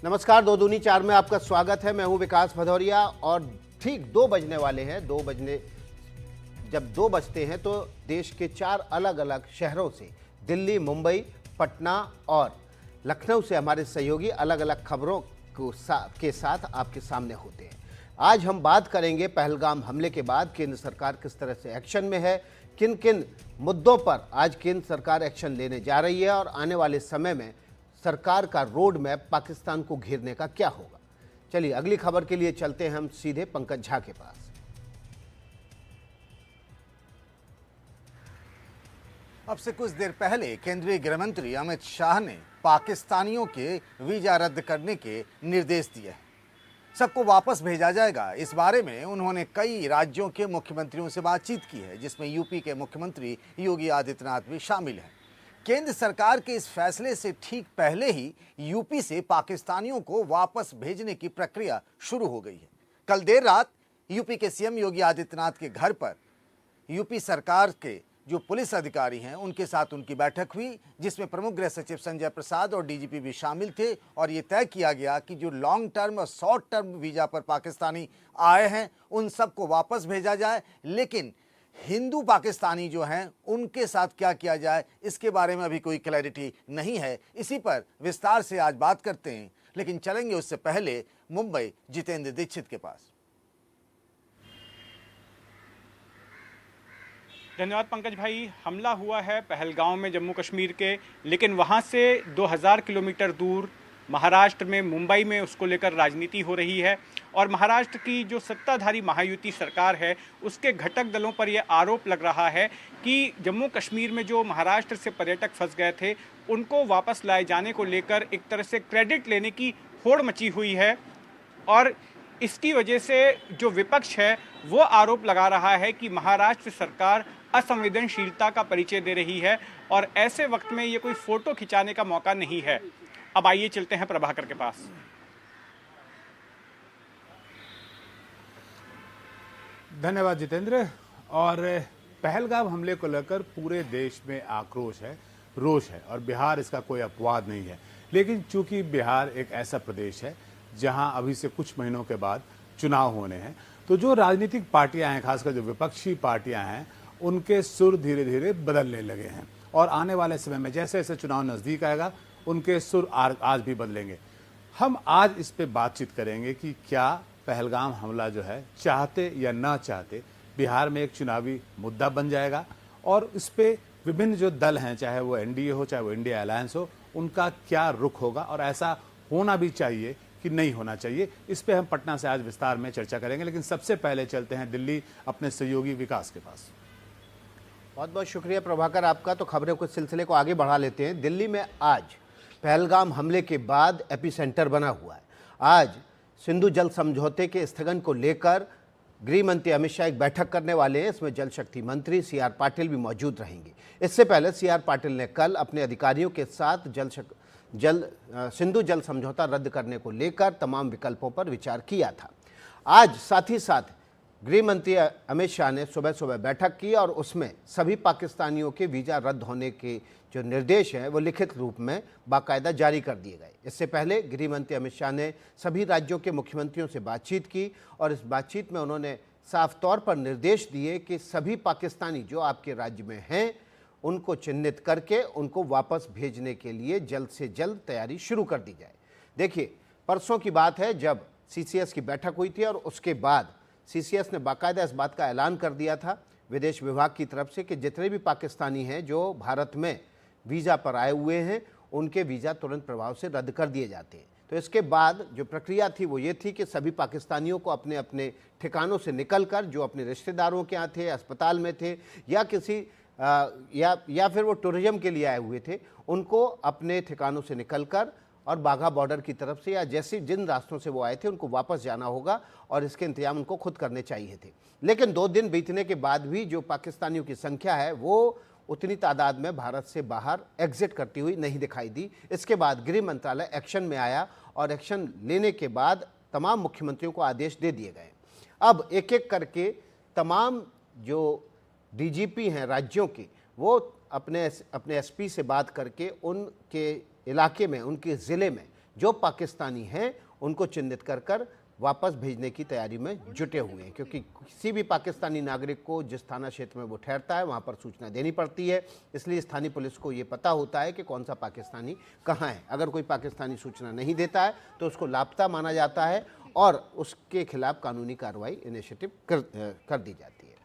नमस्कार, दो दूनी चार में आपका स्वागत है। मैं हूं विकास भदौरिया और ठीक 2 बजने वाले हैं। 2 बजने जब 2 बजते हैं तो देश के 4 अलग अलग शहरों से दिल्ली, मुंबई, पटना और लखनऊ से हमारे सहयोगी अलग अलग खबरों के साथ आपके सामने होते हैं। आज हम बात करेंगे पहलगाम हमले के बाद केंद्र सरकार किस तरह से एक्शन में है, किन किन मुद्दों पर आज केंद्र सरकार एक्शन लेने जा रही है और आने वाले समय में सरकार का रोड मैप पाकिस्तान को घेरने का क्या होगा। चलिए अगली खबर के लिए चलते हैं हम सीधे पंकज झा के पास। अब से कुछ देर पहले केंद्रीय गृह मंत्री अमित शाह ने पाकिस्तानियों के वीजा रद्द करने के निर्देश दिए हैं। सबको वापस भेजा जाएगा। इस बारे में उन्होंने कई राज्यों के मुख्यमंत्रियों से बातचीत की है, जिसमें यूपी के मुख्यमंत्री योगी आदित्यनाथ भी शामिल हैं। केंद्र सरकार के इस फैसले से ठीक पहले ही यूपी से पाकिस्तानियों को वापस भेजने की प्रक्रिया शुरू हो गई है। कल देर रात यूपी के सीएम योगी आदित्यनाथ के घर पर यूपी सरकार के जो पुलिस अधिकारी हैं उनके साथ उनकी बैठक हुई, जिसमें प्रमुख गृह सचिव संजय प्रसाद और डीजीपी भी शामिल थे। और ये तय किया गया कि जो लॉन्ग टर्म और शॉर्ट टर्म वीजा पर पाकिस्तानी आए हैं उन सबको वापस भेजा जाए, लेकिन हिंदू पाकिस्तानी जो हैं उनके साथ क्या किया जाए इसके बारे में अभी कोई क्लैरिटी नहीं है। इसी पर विस्तार से आज बात करते हैं, लेकिन चलेंगे उससे पहले मुंबई जितेंद्र दीक्षित के पास। धन्यवाद पंकज भाई। हमला हुआ है पहलगाम में जम्मू कश्मीर के, लेकिन वहां से 2000 किलोमीटर दूर महाराष्ट्र में मुंबई में उसको लेकर राजनीति हो रही है। और महाराष्ट्र की जो सत्ताधारी महायुति सरकार है उसके घटक दलों पर यह आरोप लग रहा है कि जम्मू कश्मीर में जो महाराष्ट्र से पर्यटक फंस गए थे उनको वापस लाए जाने को लेकर एक तरह से क्रेडिट लेने की होड़ मची हुई है। और इसकी वजह से जो विपक्ष है वो आरोप लगा रहा है कि महाराष्ट्र सरकार असंवेदनशीलता का परिचय दे रही है और ऐसे वक्त में ये कोई फोटो खिंचाने का मौका नहीं है। अब आइए चलते हैं प्रभाकर के पास। धन्यवाद जितेंद्र। और पहलगाम हमले को लेकर पूरे देश में आक्रोश है, रोष है और बिहार इसका कोई अपवाद नहीं है। लेकिन चूंकि बिहार एक ऐसा प्रदेश है जहां अभी से कुछ महीनों के बाद चुनाव होने हैं, तो जो राजनीतिक पार्टियां हैं, खासकर जो विपक्षी पार्टियां हैं, उनके सुर धीरे धीरे बदलने लगे हैं। और आने वाले समय में जैसे जैसे चुनाव नजदीक आएगा उनके सुर आज भी बदलेंगे। हम आज इस पे बातचीत करेंगे कि क्या पहलगाम हमला जो है चाहते या ना चाहते बिहार में एक चुनावी मुद्दा बन जाएगा, और इस पे विभिन्न जो दल हैं, चाहे वो एनडीए हो चाहे वो इंडिया अलायंस हो, उनका क्या रुख होगा और ऐसा होना भी चाहिए कि नहीं होना चाहिए। इस पे हम पटना से आज विस्तार में चर्चा करेंगे। लेकिन सबसे पहले चलते हैं दिल्ली अपने सहयोगी विकास के पास। बहुत बहुत शुक्रिया प्रभाकर आपका। तो खबरों के सिलसिले को आगे बढ़ा लेते हैं। दिल्ली में आज पहलगाम हमले के बाद एपिसेंटर बना हुआ है। आज सिंधु जल समझौते के स्थगन को लेकर गृह मंत्री अमित शाह एक बैठक करने वाले हैं। इसमें जल शक्ति मंत्री सीआर पाटिल भी मौजूद रहेंगे। इससे पहले सीआर पाटिल ने कल अपने अधिकारियों के साथ सिंधु जल समझौता रद्द करने को लेकर तमाम विकल्पों पर विचार किया था। आज साथ ही साथ गृह मंत्री अमित शाह ने सुबह सुबह बैठक की और उसमें सभी पाकिस्तानियों के वीज़ा रद्द होने के जो निर्देश हैं वो लिखित रूप में बाकायदा जारी कर दिए गए। इससे पहले गृह मंत्री अमित शाह ने सभी राज्यों के मुख्यमंत्रियों से बातचीत की और इस बातचीत में उन्होंने साफ तौर पर निर्देश दिए कि सभी पाकिस्तानी जो आपके राज्य में हैं उनको चिन्हित करके उनको वापस भेजने के लिए जल्द से जल्द तैयारी शुरू कर दी जाए। देखिए, परसों की बात है जब सीसीएस की बैठक हुई थी और उसके बाद सीसीएस ने बाकायदा इस बात का ऐलान कर दिया था विदेश विभाग की तरफ से कि जितने भी पाकिस्तानी हैं जो भारत में वीज़ा पर आए हुए हैं उनके वीज़ा तुरंत प्रभाव से रद्द कर दिए जाते हैं। तो इसके बाद जो प्रक्रिया थी वो ये थी कि सभी पाकिस्तानियों को अपने अपने ठिकानों से निकलकर, जो अपने रिश्तेदारों के यहाँ थे, अस्पताल में थे या किसी या फिर वो टूरिज्म के लिए आए हुए थे, उनको अपने ठिकानों से निकलकर और बाघा बॉर्डर की तरफ से या जैसे जिन रास्तों से वो आए थे उनको वापस जाना होगा और इसके इंतजाम उनको खुद करने चाहिए थे। लेकिन 2 दिन बीतने के बाद भी जो पाकिस्तानियों की संख्या है वो उतनी तादाद में भारत से बाहर एग्जिट करती हुई नहीं दिखाई दी। इसके बाद गृह मंत्रालय एक्शन में आया और एक्शन लेने के बाद तमाम मुख्यमंत्रियों को आदेश दे दिए गए। अब एक एक करके तमाम जो डीजीपी हैं राज्यों के, वो अपने एसपी से बात करके उनके इलाके में, उनके ज़िले में जो पाकिस्तानी हैं उनको चिन्हित कर कर वापस भेजने की तैयारी में जुटे हुए हैं, क्योंकि किसी भी पाकिस्तानी नागरिक को जिस थाना क्षेत्र में वो ठहरता है वहाँ पर सूचना देनी पड़ती है। इसलिए स्थानीय पुलिस को ये पता होता है कि कौन सा पाकिस्तानी कहाँ है। अगर कोई पाकिस्तानी सूचना नहीं देता है तो उसको लापता माना जाता है और उसके खिलाफ कानूनी कार्रवाई इनिशिएटिव कर दी जाती है।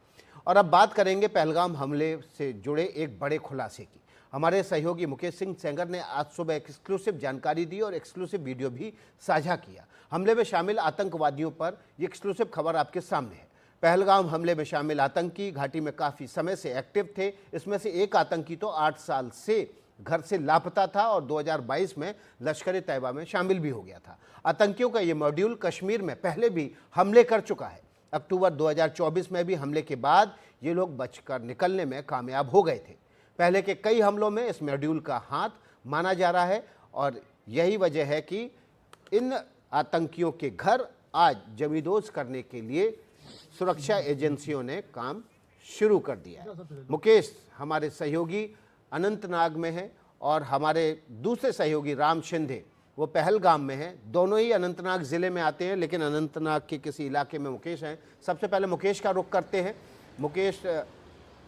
और अब बात करेंगे पहलगाम हमले से जुड़े एक बड़े खुलासे की। हमारे सहयोगी मुकेश सिंह सेंगर ने आज सुबह एक्सक्लूसिव जानकारी दी और एक्सक्लूसिव वीडियो भी साझा किया। हमले में शामिल आतंकवादियों पर ये एक्सक्लूसिव खबर आपके सामने है। पहलगाम हमले में शामिल आतंकी घाटी में काफ़ी समय से एक्टिव थे। इसमें से एक आतंकी तो 8 साल से घर से लापता था और 2022 में लश्कर-ए-तैयबा में शामिल भी हो गया था। आतंकियों का ये मॉड्यूल कश्मीर में पहले भी हमले कर चुका है। अक्टूबर 2024 में भी हमले के बाद ये लोग बचकर निकलने में कामयाब हो गए थे। पहले के कई हमलों में इस मॉड्यूल का हाथ माना जा रहा है और यही वजह है कि इन आतंकियों के घर आज जमींदोज करने के लिए सुरक्षा एजेंसियों ने काम शुरू कर दिया है। मुकेश हमारे सहयोगी अनंतनाग में है और हमारे दूसरे सहयोगी राम शिंदे वो पहलगाम में हैं। दोनों ही अनंतनाग ज़िले में आते हैं, लेकिन अनंतनाग के किसी इलाके में मुकेश हैं। सबसे पहले मुकेश का रुख करते हैं। मुकेश,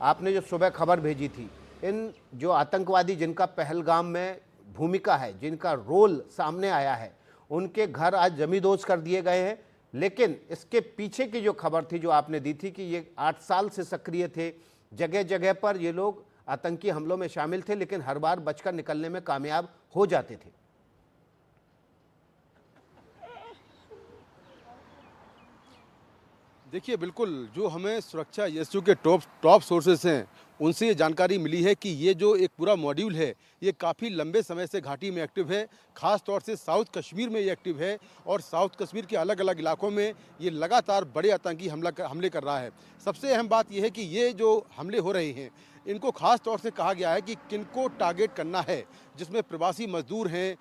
आपने जो सुबह खबर भेजी थी, इन जो आतंकवादी जिनका पहलगाम में भूमिका है, जिनका रोल सामने आया है, उनके घर आज जमींदोज कर दिए गए हैं। लेकिन इसके पीछे की जो खबर थी जो आपने दी थी कि ये 8 साल से सक्रिय थे, जगह जगह पर ये लोग आतंकी हमलों में शामिल थे, लेकिन हर बार बचकर निकलने में कामयाब हो जाते थे। देखिए, बिल्कुल जो हमें सुरक्षा एजेंसियों के टॉप सोर्सेस हैं उनसे ये जानकारी मिली है कि ये जो एक पूरा मॉड्यूल है ये काफ़ी लंबे समय से घाटी में एक्टिव है। ख़ास तौर से साउथ कश्मीर में ये एक्टिव है और साउथ कश्मीर के अलग अलग इलाकों में ये लगातार बड़े आतंकी हमले कर रहा है। सबसे अहम बात यह है कि ये जो हमले हो रहे हैं इनको ख़ास तौर से कहा गया है कि किनको टारगेट करना है, जिसमें प्रवासी मजदूर हैं,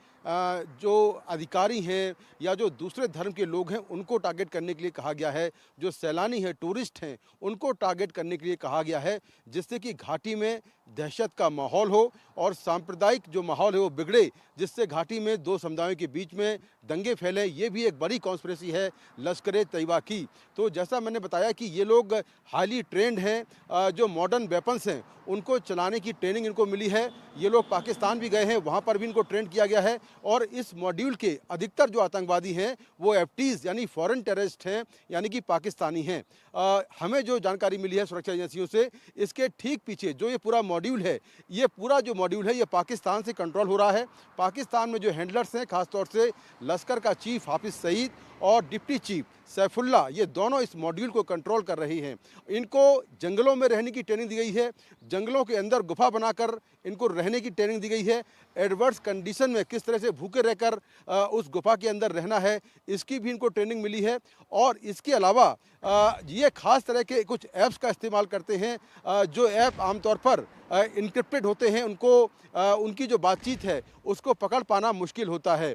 जो अधिकारी हैं या जो दूसरे धर्म के लोग हैं उनको टारगेट करने के लिए कहा गया है। जो सैलानी हैं, टूरिस्ट हैं, उनको टारगेट करने के लिए कहा गया है, जिससे कि घाटी में दहशत का माहौल हो और सांप्रदायिक जो माहौल है वो बिगड़े, जिससे घाटी में दो समुदायों के बीच में दंगे फैले। ये भी एक बड़ी कॉन्स्पिरेसी है लश्कर-ए-तैयबा की। तो जैसा मैंने बताया कि ये लोग हाईली ट्रेंड हैं, जो मॉडर्न वेपन्स हैं उनको चलाने की ट्रेनिंग इनको मिली है। ये लोग पाकिस्तान भी गए हैं, वहाँ पर भी इनको ट्रेंड किया गया है। और इस मॉड्यूल के अधिकतर जो आतंकवादी हैं वो एफटीज़ यानी फॉरेन टेररिस्ट हैं, यानी कि पाकिस्तानी हैं। हमें जो जानकारी मिली है सुरक्षा एजेंसियों से, इसके ठीक पीछे जो ये पूरा मॉड्यूल है, ये पूरा जो मॉड्यूल है ये पाकिस्तान से कंट्रोल हो रहा है। पाकिस्तान में जो हैंडलर्स हैं, खासतौर से लश्कर का चीफ हाफिज सईद और डिप्टी चीफ सैफुल्ला, ये दोनों इस मॉड्यूल को कंट्रोल कर रही हैं। इनको जंगलों में रहने की ट्रेनिंग दी गई है, जंगलों के अंदर गुफा बनाकर इनको रहने की ट्रेनिंग दी गई है। एडवर्स कंडीशन में किस तरह से भूखे रहकर उस गुफा के अंदर रहना है, इसकी भी इनको ट्रेनिंग मिली है। और इसके अलावा ये खास तरह के कुछ ऐप्स का इस्तेमाल करते हैं, जो ऐप आमतौर पर इनक्रिप्टेड होते हैं, उनको उनकी जो बातचीत है उसको पकड़ पाना मुश्किल होता है।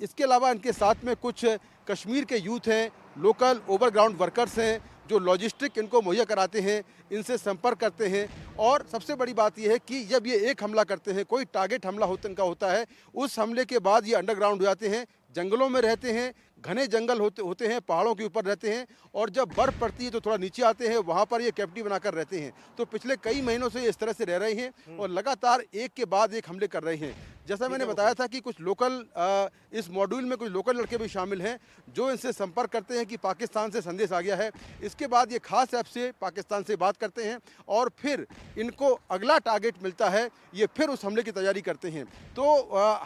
इसके अलावा इनके साथ में कुछ कश्मीर के यूथ हैं, लोकल ओवरग्राउंड वर्कर्स हैं, जो लॉजिस्टिक इनको मुहैया कराते हैं, इनसे संपर्क करते हैं। और सबसे बड़ी बात यह है कि जब ये एक हमला करते हैं, कोई टारगेट हमला इनका होता है, उस हमले के बाद ये अंडरग्राउंड हो जाते हैं, जंगलों में रहते हैं, घने जंगल होते हैं, पहाड़ों के ऊपर रहते हैं, और जब बर्फ़ पड़ती है तो थोड़ा नीचे आते हैं, वहाँ पर ये कैप्टिव बनाकर रहते हैं। तो पिछले कई महीनों से ये इस तरह से रह रहे हैं और लगातार एक के बाद एक हमले कर रहे हैं। जैसा मैंने बताया था कि कुछ लोकल इस मॉड्यूल में कुछ लोकल लड़के भी शामिल हैं, जो इनसे संपर्क करते हैं कि पाकिस्तान से संदेश आ गया है। इसके बाद ये खास ऐप से पाकिस्तान से बात करते हैं और फिर इनको अगला टारगेट मिलता है, ये फिर उस हमले की तैयारी करते हैं। तो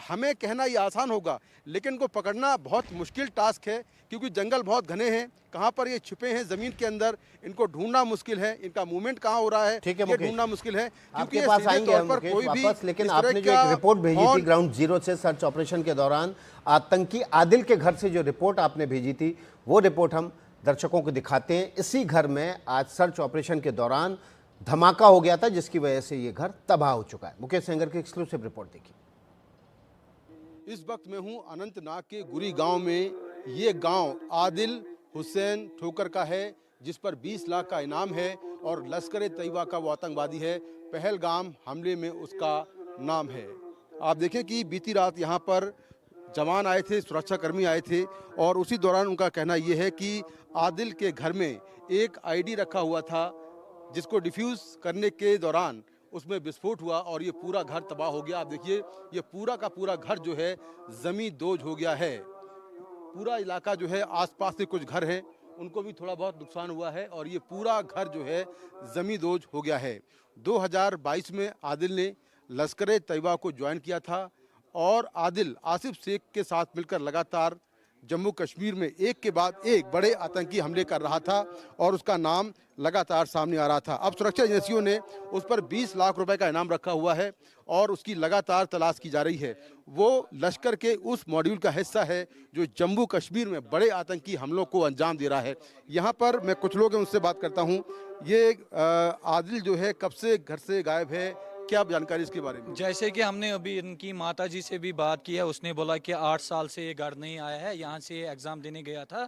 हमें कहना ये आसान होगा, लेकिन इनको पकड़ना बहुत मुश्किल टास्क है, क्योंकि जंगल बहुत घने हैं, कहाँ पर ये छुपे हैं ज़मीन के अंदर, इनको ढूंढना मुश्किल है, इनका मूवमेंट कहाँ हो रहा है ये ढूंढना मुश्किल है। आपके पास आएंगे हम मुकेश वापस, लेकिन आपने जो एक रिपोर्ट भेजी थी ग्राउंड जीरो से सर्च ऑपरेशन के दौरान, आतंकी आदिल के घर से जो रिपोर्ट आपने भेजी थी, वो रिपोर्ट हम दर्शकों को दिखाते हैं। इसी घर में आज सर्च ऑपरेशन के दौरान धमाका हो गया था, जिसकी वजह से ये घर तबाह हो चुका है। मुकेश सेंगर की एक्सक्लूसिव रिपोर्ट देखिए। इस वक्त मैं हूं अनंतनाग के गुरी गांव में। ये गांव आदिल हुसैन ठोकर का है, जिस पर 20 लाख का इनाम है और लश्कर-ए-तैयबा का वो आतंकवादी है। पहलगाम हमले में उसका नाम है। आप देखें कि बीती रात यहाँ पर जवान आए थे, सुरक्षाकर्मी आए थे और उसी दौरान उनका कहना ये है कि आदिल के घर में एक आईडी रखा हुआ था जिसको डिफ्यूज़ करने के दौरान उसमें विस्फोट हुआ और ये पूरा घर तबाह हो गया। आप देखिए ये पूरा का पूरा घर जो है ज़मींदोज़ हो गया है। पूरा इलाका जो है, आसपास के कुछ घर हैं उनको भी थोड़ा बहुत नुकसान हुआ है और ये पूरा घर जो है ज़मींदोज़ हो गया है। 2022 में आदिल ने लश्कर तैयबा को ज्वाइन किया था और आदिल आसिफ शेख के साथ मिलकर लगातार जम्मू कश्मीर में एक के बाद एक बड़े आतंकी हमले कर रहा था और उसका नाम लगातार सामने आ रहा था। अब सुरक्षा एजेंसियों ने उस पर 20 लाख रुपए का इनाम रखा हुआ है और उसकी लगातार तलाश की जा रही है। वो लश्कर के उस मॉड्यूल का हिस्सा है जो जम्मू कश्मीर में बड़े आतंकी हमलों को अंजाम दे रहा है। यहाँ पर मैं कुछ लोग हैं उनसे बात करता हूँ। ये आदिल जो है कब से घर से गायब है, क्या जानकारी इसके बारे में? जैसे कि हमने अभी इनकी माता जी से भी बात की है, उसने बोला कि 8 साल से ये घर नहीं आया है। यहाँ से एग्ज़ाम देने गया था,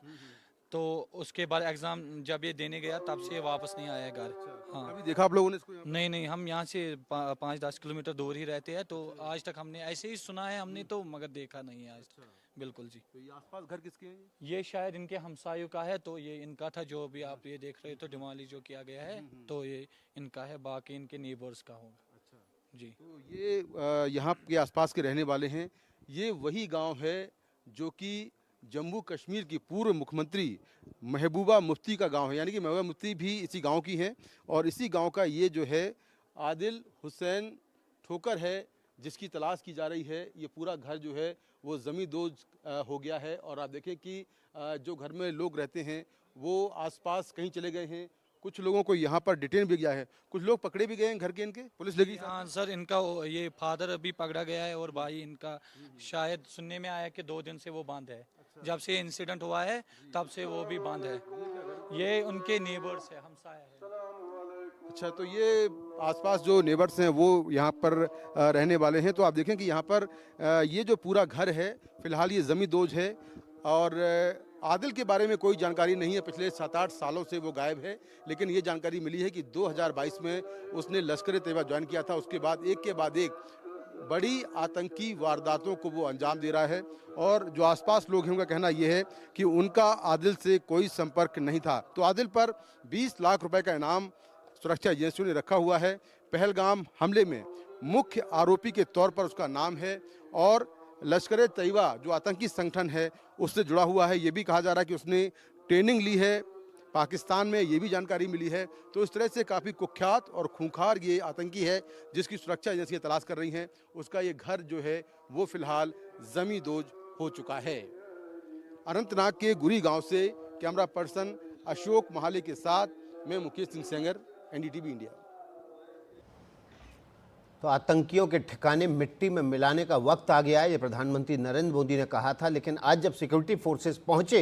तो उसके बाद एग्ज़ाम जब ये देने गया तब से ये वापस नहीं आया घर। हाँ, अभी देखा आप लोगों ने इसको? नहीं नहीं, हम यहाँ से 5-10 किलोमीटर दूर ही रहते हैं, तो आज तक हमने ऐसे ही सुना है हमने, तो मगर देखा नहीं है आज तक। बिल्कुल जी। तो ये आसपास घर किसके हैं? ये शायद इनके हमसायों का है, तो ये इनका था जो भी आप ये देख रहे हो, तो डिमोलिश जो किया गया है तो ये इनका है, बाकी इनके नेबर्स का होगा जी। तो ये यहाँ के आसपास के रहने वाले हैं। ये वही गांव है जो कि जम्मू कश्मीर की पूर्व मुख्यमंत्री महबूबा मुफ्ती का गांव है, यानी कि महबूबा मुफ्ती भी इसी गांव की हैं और इसी गांव का ये जो है आदिल हुसैन ठोकर है जिसकी तलाश की जा रही है। ये पूरा घर जो है वो ज़मींदोज़ हो गया है और आप देखें कि जो घर में लोग रहते हैं वो आसपास कहीं चले गए हैं। कुछ लोगों को यहाँ पर डिटेन भी गया है, कुछ लोग पकड़े भी गए हैं घर के, इनके पुलिस लगी। हाँ सर, इनका ये फादर अभी पकड़ा गया है और भाई इनका शायद सुनने में आया कि 2 दिन से वो बंद है। जब से इंसिडेंट हुआ है तब से वो भी बंद है। ये उनके नेबर्स है, हमसाया है। अच्छा, तो ये आसपास जो नेबर्स हैं वो यहाँ पर रहने वाले हैं। तो आप देखें कि यहाँ पर ये जो पूरा घर है फिलहाल ये ज़मींदोज़ है और आदिल के बारे में कोई जानकारी नहीं है। पिछले 7-8 सालों से वो गायब है, लेकिन ये जानकारी मिली है कि 2022 में उसने लश्कर तैयबा ज्वाइन किया था। उसके बाद एक बड़ी आतंकी वारदातों को वो अंजाम दे रहा है और जो आसपास लोग हैं उनका कहना ये है कि उनका आदिल से कोई संपर्क नहीं था। तो आदिल पर 20 लाख रुपए का इनाम सुरक्षा एजेंसियों ने रखा हुआ है। पहलगाम हमले में मुख्य आरोपी के तौर पर उसका नाम है और लश्कर तैयबा जो आतंकी संगठन है उससे जुड़ा हुआ है। ये भी कहा जा रहा है कि उसने ट्रेनिंग ली है पाकिस्तान में, ये भी जानकारी मिली है। तो इस तरह से काफ़ी कुख्यात और खूंखार ये आतंकी है जिसकी सुरक्षा एजेंसियां तलाश कर रही हैं। उसका ये घर जो है वो फिलहाल ज़मींदोज़ हो चुका है। अनंतनाग के गुरी गांव से कैमरा पर्सन अशोक महाले के साथ मैं मुकेश सिंह सेंगर, NDTV इंडिया। तो आतंकियों के ठिकाने मिट्टी में मिलाने का वक्त आ गया है, ये प्रधानमंत्री नरेंद्र मोदी ने कहा था। लेकिन आज जब सिक्योरिटी फोर्सेस पहुंचे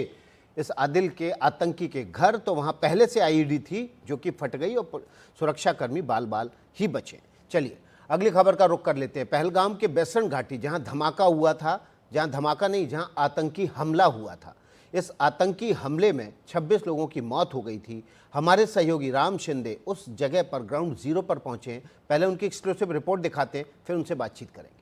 इस आदिल के आतंकी के घर, तो वहां पहले से आईडी थी जो कि फट गई और सुरक्षाकर्मी बाल बाल ही बचे। चलिए अगली खबर का रुख कर लेते हैं। पहलगाम के बेसन घाटी जहां धमाका हुआ था, जहां धमाका नहीं, जहां आतंकी हमला हुआ था, इस आतंकी हमले में 26 लोगों की मौत हो गई थी। हमारे सहयोगी राम शिंदे उस जगह पर ग्राउंड जीरो पर पहुंचे हैं। पहले उनकी एक्सक्लूसिव रिपोर्ट दिखाते हैं, फिर उनसे बातचीत करेंगे।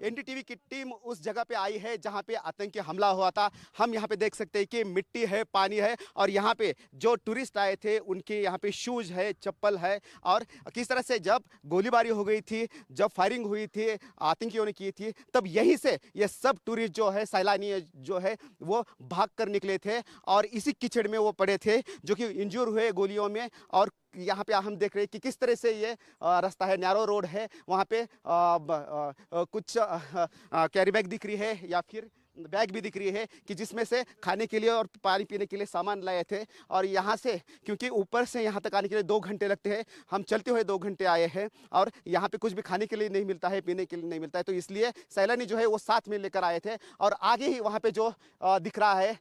NDTV की टीम उस जगह पे आई है जहां पे आतंकी हमला हुआ था। हम यहां पे देख सकते हैं कि मिट्टी है, पानी है और यहां पे जो टूरिस्ट आए थे उनके यहां पे शूज है, चप्पल है और किस तरह से जब गोलीबारी हो गई थी, जब फायरिंग हुई थी, आतंकियों ने की थी, तब यहीं से ये सब टूरिस्ट जो है, सैलानी जो है वो भाग कर निकले थे और इसी कीचड़ में वो पड़े थे जो कि इंजूर हुए गोलियों में। और यहाँ पे हम देख रहे हैं कि किस तरह से ये रास्ता है, नैरो रोड है, वहाँ पे कुछ कैरी बैग दिख रही है या फिर बैग भी दिख रही है कि जिसमें से खाने के लिए और पानी पीने के लिए सामान लाए थे। और यहाँ से क्योंकि ऊपर से यहाँ तक आने के लिए 2 घंटे लगते हैं, हम चलते हुए 2 घंटे आए हैं और यहाँ पे कुछ भी खाने के लिए नहीं मिलता है, पीने के लिए नहीं मिलता है, तो इसलिए सैलानी जो है वो साथ में लेकर आए थे। और आगे ही वहाँ पे जो दिख रहा है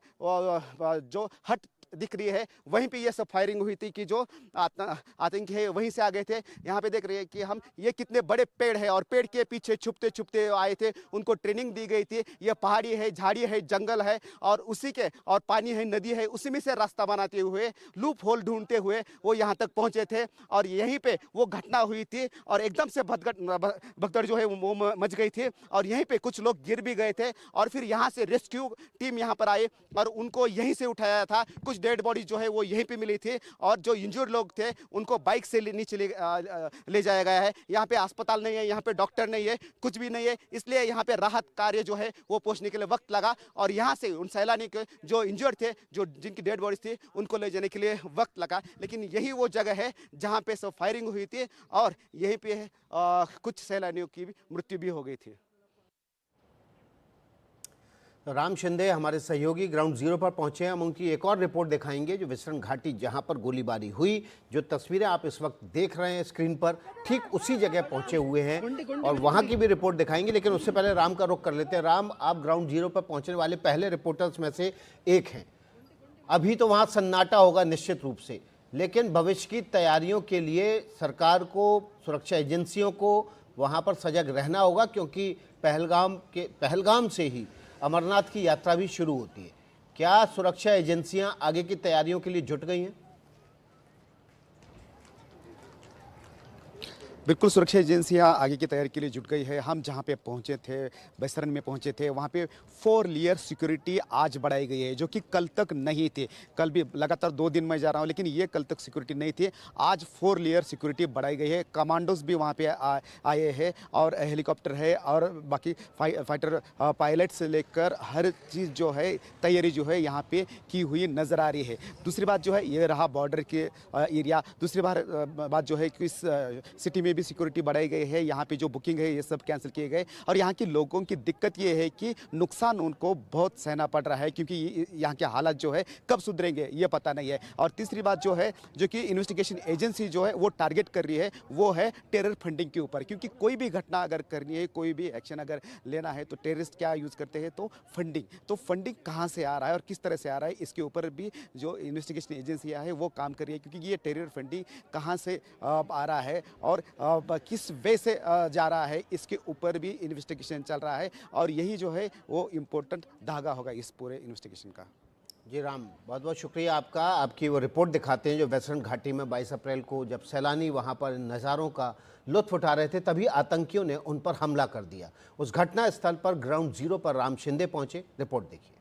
जो हट दिख रही है, वहीं पे ये सब फायरिंग हुई थी कि जो आतंकी है वहीं से आ गए थे। यहाँ पे देख रहे हैं कि हम ये कितने बड़े पेड़ है और पेड़ के पीछे छुपते छुपते आए थे, उनको ट्रेनिंग दी गई थी। ये पहाड़ी है, झाड़ी है, जंगल है और उसी के और पानी है, नदी है, उसी में से रास्ता बनाते हुए, लूप होल ढूंढते हुए वो यहाँ तक पहुंचे थे और यहीं पे वो घटना हुई थी और एकदम से भगदड़ जो है वो मच गई थी और यहीं पे कुछ लोग गिर भी गए थे और फिर यहाँ से रेस्क्यू टीम यहाँ पर आई और उनको यहीं से उठाया था। कुछ डेड बॉडी जो है वो यहीं पे मिली थी और जो इंजर्ड लोग थे उनको बाइक से नीचे ले जाया गया है। यहाँ पे अस्पताल नहीं है, यहाँ पे डॉक्टर नहीं है, कुछ भी नहीं है, इसलिए यहाँ पे राहत कार्य जो है वो पहुंचने के लिए वक्त लगा और यहाँ से उन सैलानी के जो इंजर्ड थे, जो जिनकी डेड बॉडीज थी, उनको ले जाने के लिए वक्त लगा। लेकिन यही वो जगह है जहाँ पे सब फायरिंग हुई थी और यहीं पे कुछ सैलानियों की मृत्यु भी हो गई थी। राम शिंदे हमारे सहयोगी ग्राउंड जीरो पर पहुंचे हैं। हम उनकी एक और रिपोर्ट दिखाएंगे जो विसरण घाटी जहां पर गोलीबारी हुई, जो तस्वीरें आप इस वक्त देख रहे हैं स्क्रीन पर, ठीक उसी जगह पहुंचे हुए हैं और वहां की भी रिपोर्ट दिखाएंगे। लेकिन उससे पहले राम का रुख कर लेते हैं। राम, आप ग्राउंड जीरो पर पहुंचने वाले पहले रिपोर्टर्स में से एक हैं। अभी तो वहाँ सन्नाटा होगा निश्चित रूप से, लेकिन भविष्य की तैयारियों के लिए सरकार को, सुरक्षा एजेंसियों को वहाँ पर सजग रहना होगा, क्योंकि पहलगाम से ही अमरनाथ की यात्रा भी शुरू होती है। क्या सुरक्षा एजेंसियां आगे की तैयारियों के लिए जुट गई हैं? बिल्कुल, सुरक्षा एजेंसियां आगे की तैयारी के लिए जुट गई है। हम जहां पे पहुंचे थे, बैसरन में पहुंचे थे, वहां पे 4 लेयर सिक्योरिटी आज बढ़ाई गई है, जो कि कल तक नहीं थी। कल भी लगातार 2 दिन मैं जा रहा हूं, लेकिन ये कल तक सिक्योरिटी नहीं थी। आज 4 लेयर सिक्योरिटी बढ़ाई गई है। कमांडोज भी वहां पे आए हैं और हेलीकॉप्टर है और बाकी फाइटर पायलट से लेकर हर चीज़ जो है, तैयारी जो है यहाँ पे की हुई नज़र आ रही है। दूसरी बात जो है, ये रहा बॉर्डर के एरिया। दूसरी बात जो है कि इस सिटी में भी सिक्योरिटी बढ़ाई गई है। यहाँ पे जो बुकिंग है ये सब कैंसिल किए गए और यहाँ के लोगों की दिक्कत ये है कि नुकसान उनको बहुत सहना पड़ रहा है, क्योंकि यहाँ के हालात जो है कब सुधरेंगे ये पता नहीं है। और तीसरी बात जो है, जो कि इन्वेस्टिगेशन एजेंसी जो है वो टारगेट कर रही है, वो है टेरर फंडिंग के ऊपर, क्योंकि कोई भी घटना अगर करनी है, कोई भी एक्शन अगर लेना है तो टेररिस्ट क्या यूज़ करते हैं, तो फंडिंग। तो फंडिंग कहाँ से आ रहा है और किस तरह से आ रहा है, इसके ऊपर भी जो इन्वेस्टिगेशन एजेंसियाँ है वो काम कर रही है, क्योंकि ये टेरर फंडिंग कहाँ से आ रहा है और किस वे से जा रहा है, इसके ऊपर भी इन्वेस्टिगेशन चल रहा है और यही जो है वो इम्पोर्टेंट धागा होगा इस पूरे इन्वेस्टिगेशन का। जी राम, बहुत बहुत शुक्रिया आपका। आपकी वो रिपोर्ट दिखाते हैं जो वैसरण घाटी में 22 अप्रैल को जब सैलानी वहाँ पर नज़ारों का लुत्फ उठा रहे थे, तभी आतंकियों ने उन पर हमला कर दिया। उस घटना स्थल पर ग्राउंड जीरो पर राम शिंदे पहुँचे। रिपोर्ट देखिए।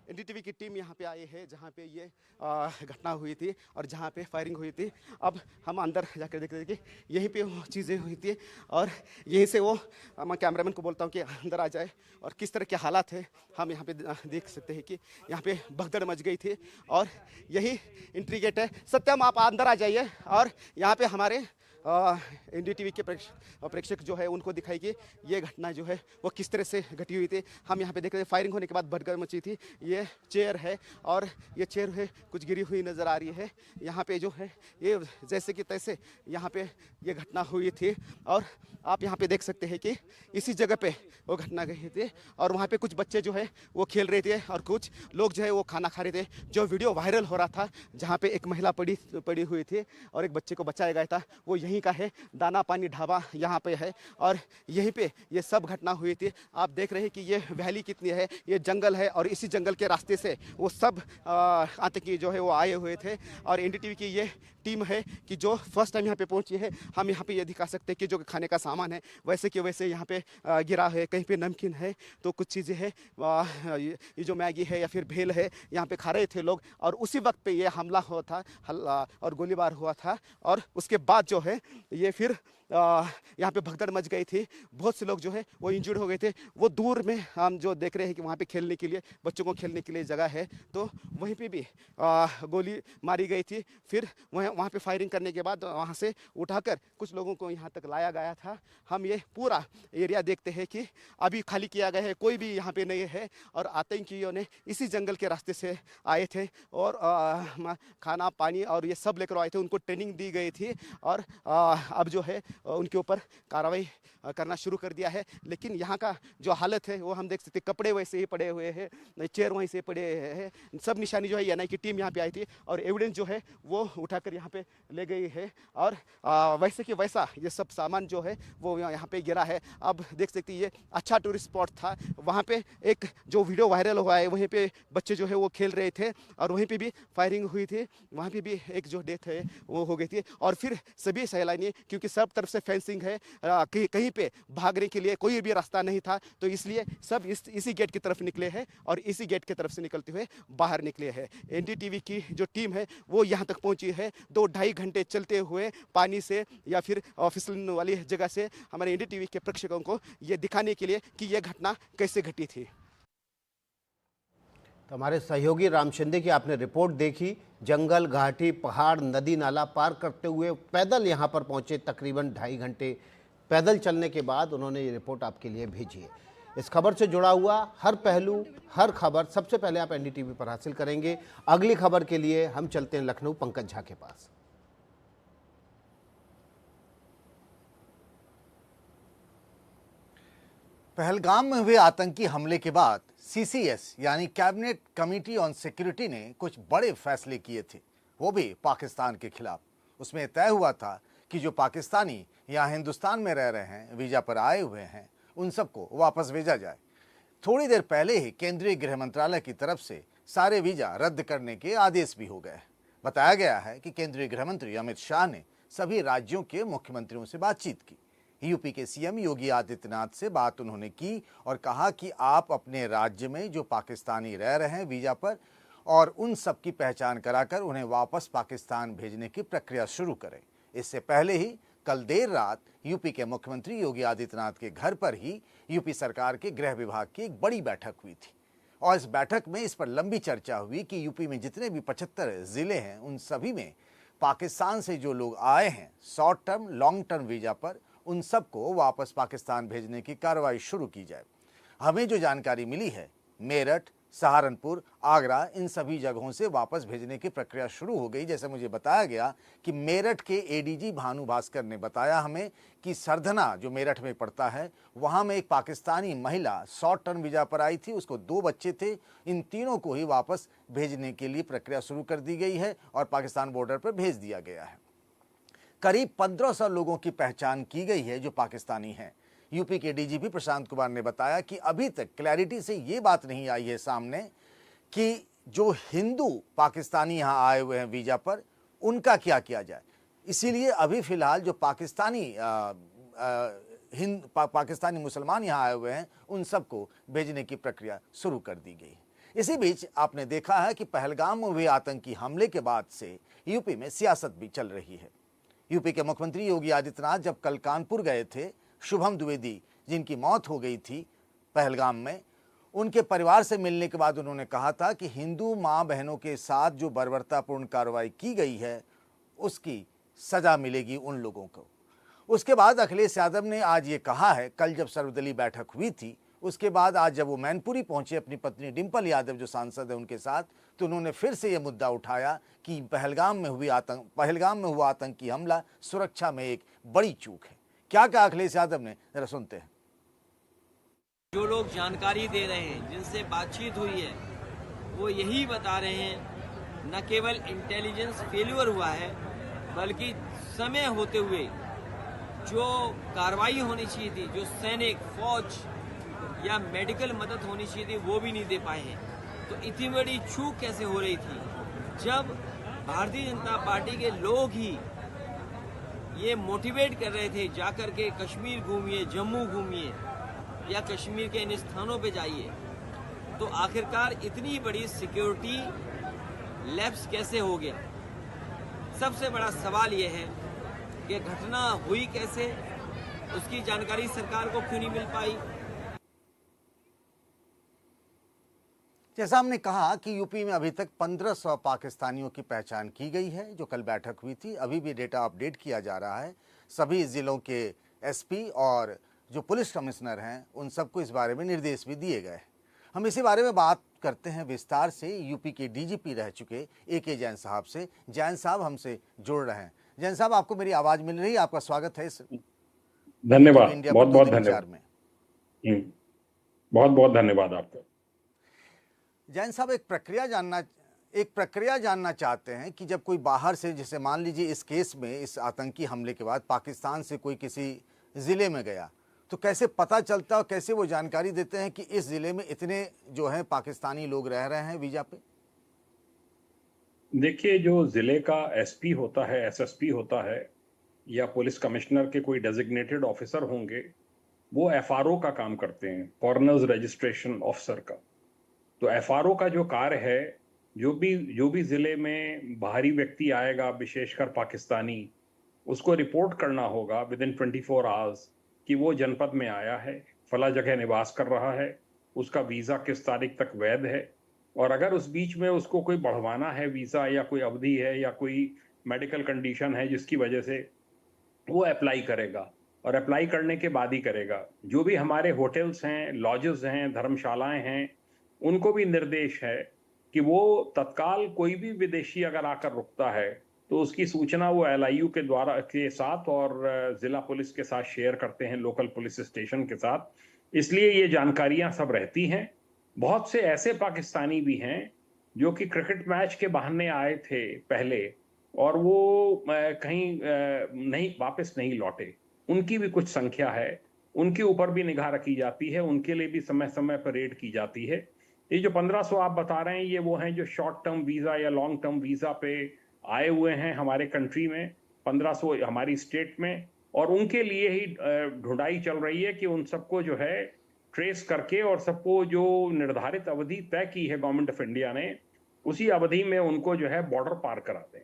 एनडीटीवी की टीम यहाँ पे आई है जहाँ पे ये घटना हुई थी और जहाँ पे फायरिंग हुई थी। अब हम अंदर जाकर देखते थे कि यहीं पे वो चीज़ें हुई थी और यहीं से वो, मैं कैमरामैन को बोलता हूँ कि अंदर आ जाए और किस तरह के हालात है हम यहाँ पे देख सकते हैं कि यहाँ पे भगदड़ मच गई थी और यही एंट्री गेट है। सत्यम, आप अंदर आ जाइए और यहाँ पे हमारे एनडीटीवी के प्रेक्षक जो है उनको दिखाई कि ये घटना जो है वो किस तरह से घटी हुई थी। हम यहाँ पे देख रहे थे फायरिंग होने के बाद भगदड़ मची थी। ये चेयर है और ये चेयर है कुछ गिरी हुई नज़र आ रही है। यहाँ पे जो है ये जैसे कि तैसे यहाँ पे ये घटना हुई थी और आप यहाँ पे देख सकते हैं कि इसी जगह पे वो घटना गई थी और वहाँ पे कुछ बच्चे जो है वो खेल रहे थे और कुछ लोग जो है वो खाना खा रहे थे। जो वीडियो वायरल हो रहा था जहाँ पे एक महिला पड़ी हुई थी और एक बच्चे को बचाया गया था, वो यहीं का है। दाना पानी ढाबा यहाँ पे है और यहीं पे ये सब घटना हुई थी। आप देख रहे हैं कि ये वैली कितनी है, ये जंगल है और इसी जंगल के रास्ते से वो सब आतंकी जो है वो आए हुए थे। और एनडीटीवी की ये टीम है कि जो फर्स्ट टाइम यहाँ पे पहुंची है। हम यहाँ पे ये दिखा सकते हैं कि जो खाने का सामान है वैसे कि वैसे यहाँ पे गिरा है, कहीं पे नमकीन है तो कुछ चीज़ें हैं, ये जो मैगी है या फिर भेल है यहाँ पे खा रहे थे लोग। और उसी वक्त पे ये हमला हुआ था और गोलीबार हुआ था और उसके बाद जो है ये फिर यहाँ पे भगदड़ मच गई थी। बहुत से लोग जो है वो इंजर्ड हो गए थे। वो दूर में हम जो देख रहे हैं कि वहाँ पे खेलने के लिए, बच्चों को खेलने के लिए जगह है, तो वहीं पे भी गोली मारी गई थी। फिर वहाँ पे फायरिंग करने के बाद वहाँ से उठाकर कुछ लोगों को यहाँ तक लाया गया था। हम ये पूरा एरिया देखते हैं कि अभी खाली किया गया है, कोई भी यहाँ पे नहीं है और आतंकियों ने इसी जंगल के रास्ते से आए थे और खाना पानी और ये सब लेकर आए थे। उनको ट्रेनिंग दी गई थी और अब जो है उनके ऊपर कार्रवाई करना शुरू कर दिया है। लेकिन यहाँ का जो हालत है वो हम देख सकते हैं, कपड़े वैसे ही पड़े हुए हैं, चेयर वहीं से पड़े हैं। सब निशानी जो है एनआई की टीम यहाँ पे आई थी और एविडेंस जो है वो उठाकर यहाँ पे ले गई है। और वैसे कि वैसा ये सब सामान जो है वो यहाँ पे गिरा है। अब देख सकते हैं ये अच्छा टूरिस्ट स्पॉट था। वहाँ पे एक जो वीडियो वायरल हुआ है वहीं पे बच्चे जो है वो खेल रहे थे और वहीं पे भी फायरिंग हुई थी। वहाँ पे भी एक जो डेथ है वो हो गई थी। और फिर सभी सैलानी, क्योंकि सब तरफ से फेंसिंग है, कहीं पे भागने के लिए कोई भी रास्ता नहीं था, तो इसलिए सब इसी गेट की तरफ निकले हैं और इसी गेट की तरफ से निकलते हुए बाहर निकले हैं। एनडीटीवी की जो टीम है वो यहाँ तक पहुँची है। 2-2.5 घंटे चलते हुए पानी से या फिर फिसलन वाली जगह से हमारे एनडीटीवी के प्रेक्षकों को ये दिखाने के लिए कि यह घटना कैसे घटी थी। तो हमारे सहयोगी राम शिंदे की आपने रिपोर्ट देखी। जंगल, घाटी, पहाड़, नदी नाला पार करते हुए पैदल यहाँ पर पहुँचे। तकरीबन 2.5 घंटे पैदल चलने के बाद उन्होंने ये रिपोर्ट आपके लिए भेजी है। इस खबर से जुड़ा हुआ हर पहलू, हर खबर सबसे पहले आप एनडीटीवी पर हासिल करेंगे। अगली खबर के लिए हम चलते हैं लखनऊ, पंकज झा के पास। पहलगाम में हुए आतंकी हमले के बाद सीसीएस यानी कैबिनेट कमेटी ऑन सिक्योरिटी ने कुछ बड़े फैसले किए थे, वो भी पाकिस्तान के खिलाफ। उसमें तय हुआ था कि जो पाकिस्तानी यहाँ हिंदुस्तान में रह रहे हैं, वीजा पर आए हुए हैं, उन सबको वापस भेजा जाए। थोड़ी देर पहले ही केंद्रीय गृह मंत्रालय की तरफ से सारे वीजा रद्द करने के आदेश भी हो गए। बताया गया है कि केंद्रीय गृह मंत्री अमित शाह ने सभी राज्यों के मुख्यमंत्रियों से बातचीत की। यूपी के सीएम योगी आदित्यनाथ से बात उन्होंने की और कहा कि आप अपने राज्य में जो पाकिस्तानी रह रहे हैं वीजा पर, और उन सब की पहचान कराकर उन्हें वापस पाकिस्तान भेजने की प्रक्रिया शुरू करें। इससे पहले ही कल देर रात यूपी के मुख्यमंत्री योगी आदित्यनाथ के घर पर ही यूपी सरकार के गृह विभाग की एक बड़ी बैठक हुई थी और इस बैठक में इस पर लंबी चर्चा हुई कि यूपी में जितने भी 75 जिले हैं उन सभी में पाकिस्तान से जो लोग आए हैं short term, long term visa पर, उन सबको वापस पाकिस्तान भेजने की कार्रवाई शुरू की जाए। हमें जो जानकारी मिली है, मेरठ, सहारनपुर, आगरा, इन सभी जगहों से वापस भेजने की प्रक्रिया शुरू हो गई। जैसे मुझे बताया गया कि मेरठ के एडीजी भानु भास्कर ने बताया हमें कि सरधना जो मेरठ में पड़ता है, वहां में एक पाकिस्तानी महिला शॉर्ट टर्म वीजा पर आई थी, उसको 2 बच्चे थे। इन तीनों को ही वापस भेजने के लिए प्रक्रिया शुरू कर दी गई है और पाकिस्तान बॉर्डर पर भेज दिया गया है। करीब 1500 लोगों की पहचान की गई है जो पाकिस्तानी हैं। यूपी के डीजीपी प्रशांत कुमार ने बताया कि अभी तक क्लैरिटी से ये बात नहीं आई है सामने कि जो हिंदू पाकिस्तानी यहाँ आए हुए हैं वीजा पर, उनका क्या किया जाए। इसीलिए अभी फिलहाल जो पाकिस्तानी मुसलमान यहाँ आए हुए हैं, उन सबको भेजने की प्रक्रिया शुरू कर दी गई। इसी बीच आपने देखा है कि पहलगाम में हुए आतंकी हमले के बाद से यूपी में सियासत भी चल रही है। यूपी के मुख्यमंत्री योगी आदित्यनाथ जब कल कानपुर गए थे, शुभम द्विवेदी जिनकी मौत हो गई थी पहलगाम में, उनके परिवार से मिलने के बाद उन्होंने कहा था कि हिंदू माँ बहनों के साथ जो बर्बरतापूर्ण कार्रवाई की गई है उसकी सजा मिलेगी उन लोगों को। उसके बाद अखिलेश यादव ने आज ये कहा है, कल जब सर्वदलीय बैठक हुई थी उसके बाद आज जब वो मैनपुरी पहुंचे अपनी पत्नी डिंपल यादव जो सांसद है उनके साथ, तो उन्होंने फिर से ये मुद्दा उठाया कि पहलगाम में हुआ आतंकी हमला सुरक्षा में एक बड़ी चूक है। क्या कहा अखिलेश यादव ने, जरा सुनते हैं। जो लोग जानकारी दे रहे हैं, जिनसे बातचीत हुई है, वो यही बता रहे हैं न केवल इंटेलिजेंस फेल्यूर हुआ है, बल्कि समय होते हुए जो कार्रवाई होनी चाहिए थी, जो सैनिक, फौज या मेडिकल मदद होनी चाहिए थी, वो भी नहीं दे पाए हैं। तो इतनी बड़ी चूक कैसे हो रही थी जब भारतीय जनता पार्टी के लोग ही ये मोटिवेट कर रहे थे जाकर के कश्मीर घूमिए, जम्मू घूमिए या कश्मीर के इन स्थानों पे जाइए। तो आखिरकार इतनी बड़ी सिक्योरिटी लैप्स कैसे हो गया। सबसे बड़ा सवाल ये है कि घटना हुई कैसे, उसकी जानकारी सरकार को क्यों नहीं मिल पाई। जैसा हमने कहा कि यूपी में अभी तक 1500 पाकिस्तानियों की पहचान की गई है जो कल बैठक हुई थी। अभी भी डेटा अपडेट किया जा रहा है। सभी जिलों के एसपी और जो पुलिस कमिश्नर हैं उन सबको इस बारे में निर्देश भी दिए गए। हम इसी बारे में बात करते हैं विस्तार से यूपी के डीजीपी रह चुके AK जैन साहब से। जैन साहब हमसे जुड़ रहे हैं। जैन साहब, आपको मेरी आवाज़ मिल रही है? आपका स्वागत है इस धन्यवाद, इंडिया बहुत पर बहुत 2004 धन्यवाद। में। बहुत बहुत धन्यवाद आपका। जैन साहब, एक प्रक्रिया जानना चाहते हैं कि जब कोई बाहर से, जैसे मान लीजिए इस केस में, इस आतंकी हमले के बाद पाकिस्तान से कोई किसी ज़िले में गया, तो कैसे पता चलता और कैसे वो जानकारी देते हैं कि इस ज़िले में इतने जो हैं पाकिस्तानी लोग रह रहे हैं वीज़ा पे? देखिए, जो जिले का एसपी होता है, एसएसपी होता है, या पुलिस कमिश्नर के कोई डेजिग्नेटेड ऑफिसर होंगे, वो एफआरओ का काम करते हैं, फॉरेनर्स रजिस्ट्रेशन ऑफिसर का। तो एफआरओ का जो कार्य है, जो भी जिले में बाहरी व्यक्ति आएगा, विशेषकर पाकिस्तानी, उसको रिपोर्ट करना होगा विद इन 24 आवर्स कि वो जनपद में आया है, फला जगह निवास कर रहा है, उसका वीज़ा किस तारीख तक वैध है, और अगर उस बीच में उसको कोई बढ़वाना है वीज़ा, या कोई अवधि है, या कोई मेडिकल कंडीशन है जिसकी वजह से वो अप्लाई करेगा, और अप्लाई करने के बाद ही करेगा। जो भी हमारे होटल्स हैं, लॉजेस हैं, धर्मशालाएं हैं, उनको भी निर्देश है कि वो तत्काल कोई भी विदेशी अगर आकर रुकता है तो उसकी सूचना वो एलआईयू के द्वारा के साथ और जिला पुलिस के साथ शेयर करते हैं, लोकल पुलिस स्टेशन के साथ। इसलिए ये जानकारियां सब रहती हैं। बहुत से ऐसे पाकिस्तानी भी हैं जो कि क्रिकेट मैच के बहाने आए थे पहले, और वो कहीं नहीं वापस नहीं लौटे, उनकी भी कुछ संख्या है, उनके ऊपर भी निगाह रखी जाती है, उनके लिए भी समय समय पर रेड की जाती है। ये जो 1500 आप बता रहे हैं, ये वो हैं जो शॉर्ट टर्म वीज़ा या लॉन्ग टर्म वीज़ा पे आए हुए हैं हमारे कंट्री में, 1500 हमारी स्टेट में, और उनके लिए ही ढूंढाई चल रही है कि उन सबको जो है ट्रेस करके, और सबको जो निर्धारित अवधि तय की है गवर्नमेंट ऑफ इंडिया ने, उसी अवधि में उनको जो है बॉर्डर पार करा दें।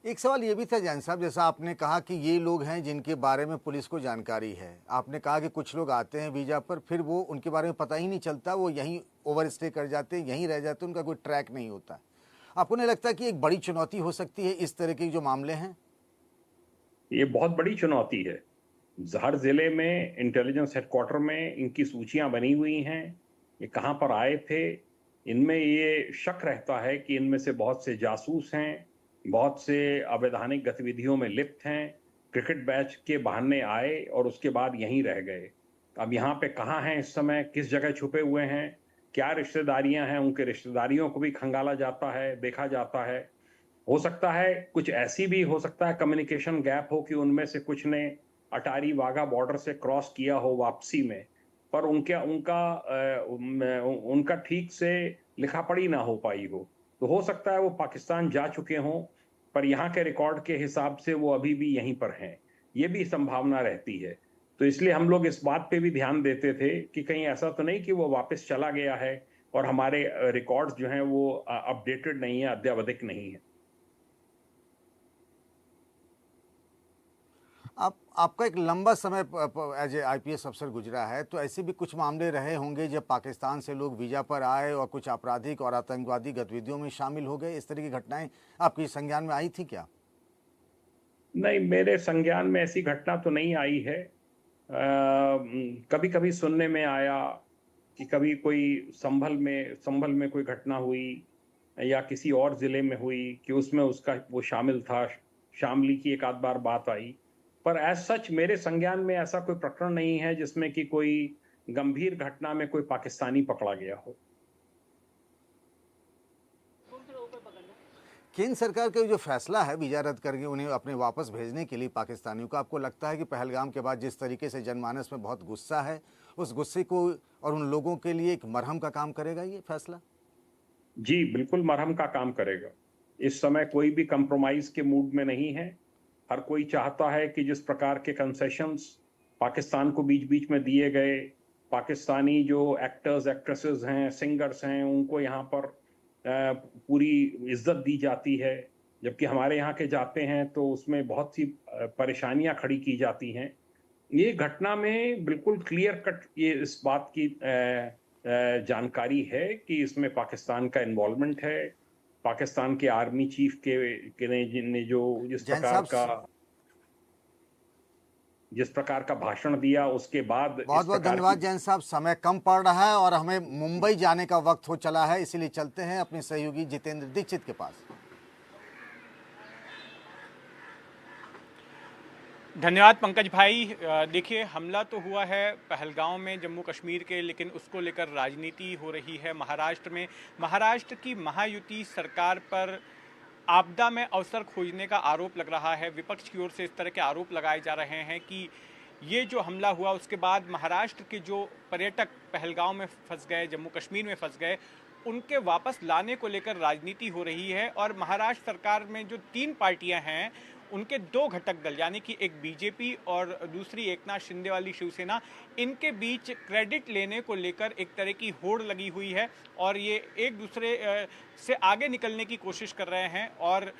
एक सवाल ये भी था जैन साहब, जैसा आपने कहा कि ये लोग हैं जिनके बारे में पुलिस को जानकारी है। आपने कहा कि कुछ लोग आते हैं वीज़ा पर, फिर वो उनके बारे में पता ही नहीं चलता, वो यहीं ओवर स्टे कर जाते हैं, यहीं रह जाते हैं, उनका कोई ट्रैक नहीं होता। आपको नहीं लगता कि एक बड़ी चुनौती हो सकती है इस तरह के जो मामले हैं? ये बहुत बड़ी चुनौती है। हर जिले में इंटेलिजेंस हेडक्वार्टर में इनकी सूचियां बनी हुई हैं, ये कहाँ पर आए थे। इनमें ये शक रहता है कि इनमें से बहुत से जासूस हैं, बहुत से अवैधानिक गतिविधियों में लिप्त हैं, क्रिकेट मैच के बहाने आए और उसके बाद यहीं रह गए। अब यहाँ पे कहाँ हैं इस समय, किस जगह छुपे हुए हैं, क्या रिश्तेदारियां हैं, उनके रिश्तेदारियों को भी खंगाला जाता है, देखा जाता है। हो सकता है कुछ ऐसी भी हो सकता है कम्युनिकेशन गैप हो कि उनमें से कुछ ने अटारी वाघा बॉर्डर से क्रॉस किया हो वापसी में, पर उनका ठीक से लिखा पढ़ी ना हो पाई हो। तो हो सकता है वो पाकिस्तान जा चुके हों, पर यहाँ के रिकॉर्ड के हिसाब से वो अभी भी यहीं पर हैं, ये भी संभावना रहती है। तो इसलिए हम लोग इस बात पे भी ध्यान देते थे कि कहीं ऐसा तो नहीं कि वो वापस चला गया है और हमारे रिकॉर्ड्स जो हैं वो अपडेटेड नहीं है, अद्यावधिक नहीं है। आपका एक लंबा समय एज ए आईपीएस अफसर गुजरा है, तो ऐसे भी कुछ मामले रहे होंगे जब पाकिस्तान से लोग वीज़ा पर आए और कुछ आपराधिक और आतंकवादी गतिविधियों में शामिल हो गए। इस तरह की घटनाएं आपके संज्ञान में आई थी क्या? नहीं, मेरे संज्ञान में ऐसी घटना तो नहीं आई है। कभी कभी सुनने में आया कि कभी कोई संभल में कोई घटना हुई या किसी और ज़िले में हुई कि उसमें उसका वो शामिल था, शामली की एक आध बार बात आई, पर एज सच मेरे संज्ञान में ऐसा कोई प्रकरण नहीं है जिसमें कि कोई गंभीर घटना में कोई पाकिस्तानी पकड़ा गया हो। केंद्र सरकार का जो फैसला है वीज़ा रद्द करके उन्हें अपने वापस भेजने के लिए पाकिस्तानियों को, आपको लगता है कि पहलगाम के बाद जिस तरीके से जनमानस में बहुत गुस्सा है, उस गुस्से को और उन लोगों के लिए एक मरहम का काम करेगा ये फैसला? जी, बिल्कुल मरहम का काम करेगा। इस समय कोई भी कंप्रोमाइज के मूड में नहीं है। हर कोई चाहता है कि जिस प्रकार के कंसेशंस पाकिस्तान को बीच बीच में दिए गए, पाकिस्तानी जो एक्टर्स एक्ट्रेसेस हैं, सिंगर्स हैं, उनको यहाँ पर पूरी इज्जत दी जाती है, जबकि हमारे यहाँ के जाते हैं तो उसमें बहुत सी परेशानियां खड़ी की जाती हैं। ये घटना में बिल्कुल क्लियर कट ये इस बात की जानकारी है कि इसमें पाकिस्तान का इन्वॉल्वमेंट है। पाकिस्तान के आर्मी चीफ ने जो जिस प्रकार का भाषण दिया उसके बाद बहुत बहुत धन्यवाद जैन साहब। समय कम पड़ रहा है और हमें मुंबई जाने का वक्त हो चला है, इसीलिए चलते हैं अपने सहयोगी जितेंद्र दीक्षित के पास। धन्यवाद पंकज भाई। देखिए, हमला तो हुआ है पहलगाम में जम्मू कश्मीर के, लेकिन उसको लेकर राजनीति हो रही है महाराष्ट्र में। महाराष्ट्र की महायुति सरकार पर आपदा में अवसर खोजने का आरोप लग रहा है। विपक्ष की ओर से इस तरह के आरोप लगाए जा रहे हैं कि ये जो हमला हुआ उसके बाद महाराष्ट्र के जो पर्यटक पहलगाम में फंस गए, जम्मू कश्मीर में फंस गए, उनके वापस लाने को लेकर राजनीति हो रही है। और महाराष्ट्र सरकार में जो 3 पार्टियां हैं, उनके 2 घटक दल, यानी कि एक बीजेपी और दूसरी एकनाथ शिंदे वाली शिवसेना, इनके बीच क्रेडिट लेने को लेकर एक तरह की होड़ लगी हुई है और ये एक दूसरे से आगे निकलने की कोशिश कर रहे हैं और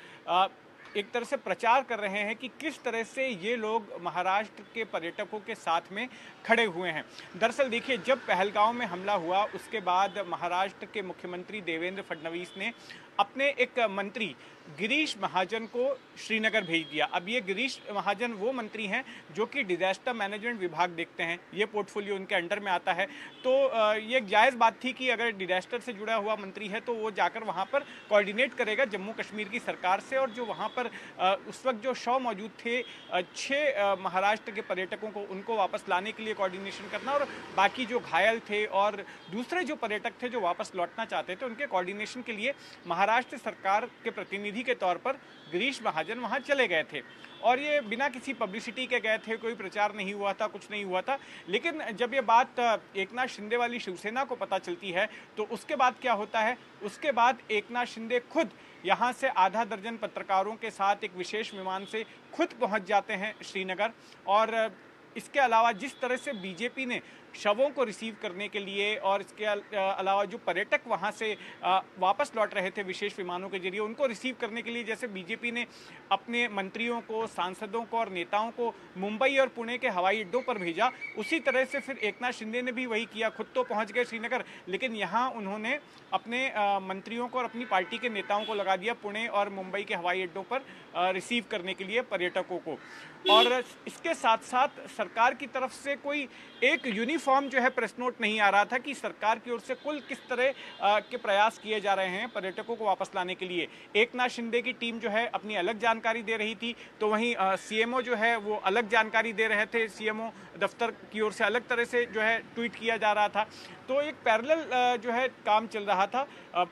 एक तरह से प्रचार कर रहे हैं कि किस तरह से ये लोग महाराष्ट्र के पर्यटकों के साथ में खड़े हुए हैं। दरअसल देखिए, जब पहलगाम में हमला हुआ उसके बाद महाराष्ट्र के मुख्यमंत्री देवेंद्र फडणवीस ने अपने एक मंत्री गिरीश महाजन को श्रीनगर भेज दिया। अब ये गिरीश महाजन वो मंत्री हैं जो कि डिजास्टर मैनेजमेंट विभाग देखते हैं, ये पोर्टफोलियो उनके अंडर में आता है। तो ये एक जायज़ बात थी कि अगर डिजास्टर से जुड़ा हुआ मंत्री है तो वो जाकर वहाँ पर कोऑर्डिनेट करेगा जम्मू कश्मीर की सरकार से, और जो वहाँ पर उस वक्त जो 100 मौजूद थे 6 महाराष्ट्र के पर्यटकों को, उनको वापस लाने के लिए कोऑर्डिनेशन करना, और बाकी जो घायल थे और दूसरे जो पर्यटक थे जो वापस लौटना चाहते थे उनके कोऑर्डिनेशन के लिए महाराष्ट्र सरकार के प्रतिनिधि के तौर पर गिरीश महाजन वहां चले गए थे। और ये बिना किसी पब्लिसिटी के गए थे, कोई प्रचार नहीं हुआ था, कुछ नहीं हुआ था। लेकिन जब ये बात एकनाथ शिंदे वाली शिवसेना को पता चलती है तो उसके बाद क्या होता है, उसके बाद एकनाथ शिंदे खुद यहाँ से आधा दर्जन पत्रकारों के साथ एक विशेष विमान से खुद पहुँच जाते हैं श्रीनगर। और इसके अलावा जिस तरह से बीजेपी ने शवों को रिसीव करने के लिए और इसके अलावा जो पर्यटक वहां से वापस लौट रहे थे विशेष विमानों के जरिए, उनको रिसीव करने के लिए जैसे बीजेपी ने अपने मंत्रियों को, सांसदों को और नेताओं को मुंबई और पुणे के हवाई अड्डों पर भेजा, उसी तरह से फिर एकनाथ शिंदे ने भी वही किया। खुद तो पहुंच गए श्रीनगर, लेकिन यहाँ उन्होंने अपने मंत्रियों को और अपनी पार्टी के नेताओं को लगा दिया पुणे और मुंबई के हवाई अड्डों पर रिसीव करने के लिए पर्यटकों को। और इसके साथ साथ सरकार की तरफ से कोई एक यूनिफॉर्म जो है प्रेस नोट नहीं आ रहा था कि सरकार की ओर से कुल किस तरह के प्रयास किए जा रहे हैं पर्यटकों को वापस लाने के लिए। एकनाथ शिंदे की टीम जो है अपनी अलग जानकारी दे रही थी, तो वहीं सीएमओ जो है वो अलग जानकारी दे रहे थे। सीएमओ दफ्तर की ओर से अलग तरह से जो है ट्वीट किया जा रहा था। तो एक पैरेलल जो है काम चल रहा था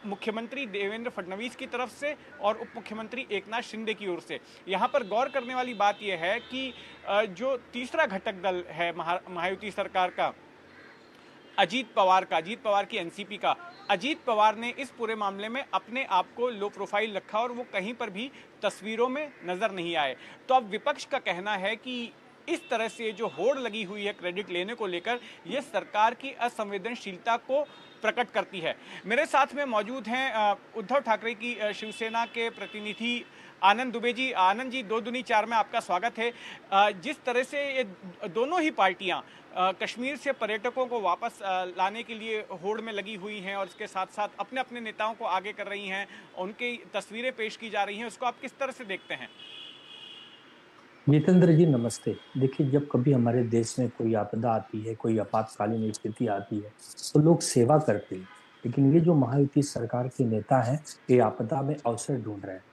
मुख्यमंत्री देवेंद्र फडणवीस की तरफ से और उप मुख्यमंत्री एकनाथ शिंदे की ओर से। यहाँ पर गौर करने वाली बात यह है कि जो तीसरा घटक दल है महायुति सरकार का, अजीत पवार की एनसीपी का, अजीत पवार ने इस पूरे मामले में अपने आप को लो प्रोफाइल रखा और वो कहीं पर भी तस्वीरों में नजर नहीं आए। तो अब विपक्ष का कहना है कि इस तरह से जो होड़ लगी हुई है क्रेडिट लेने को लेकर, ये सरकार की असंवेदनशीलता को प्रकट करती है। मेरे साथ में मौजूद हैं उद्धव ठाकरे की शिवसेना के प्रतिनिधि आनंद दुबे जी। आनंद जी, 2 दूनी 4 में आपका स्वागत है। जिस तरह से ये दोनों ही पार्टियां कश्मीर से पर्यटकों को वापस लाने के लिए होड़ में लगी हुई हैं और इसके साथ साथ अपने अपने नेताओं को आगे कर रही हैं, उनकी तस्वीरें पेश की जा रही हैं, उसको आप किस तरह से देखते हैं? जितेंद्र जी नमस्ते। देखिए, जब कभी हमारे देश में कोई आपदा आती है, कोई आपातकालीन स्थिति आती है, तो लोग सेवा करते हैं। लेकिन ये जो महायुति सरकार के नेता हैं, ये आपदा में अवसर ढूंढ रहे हैं।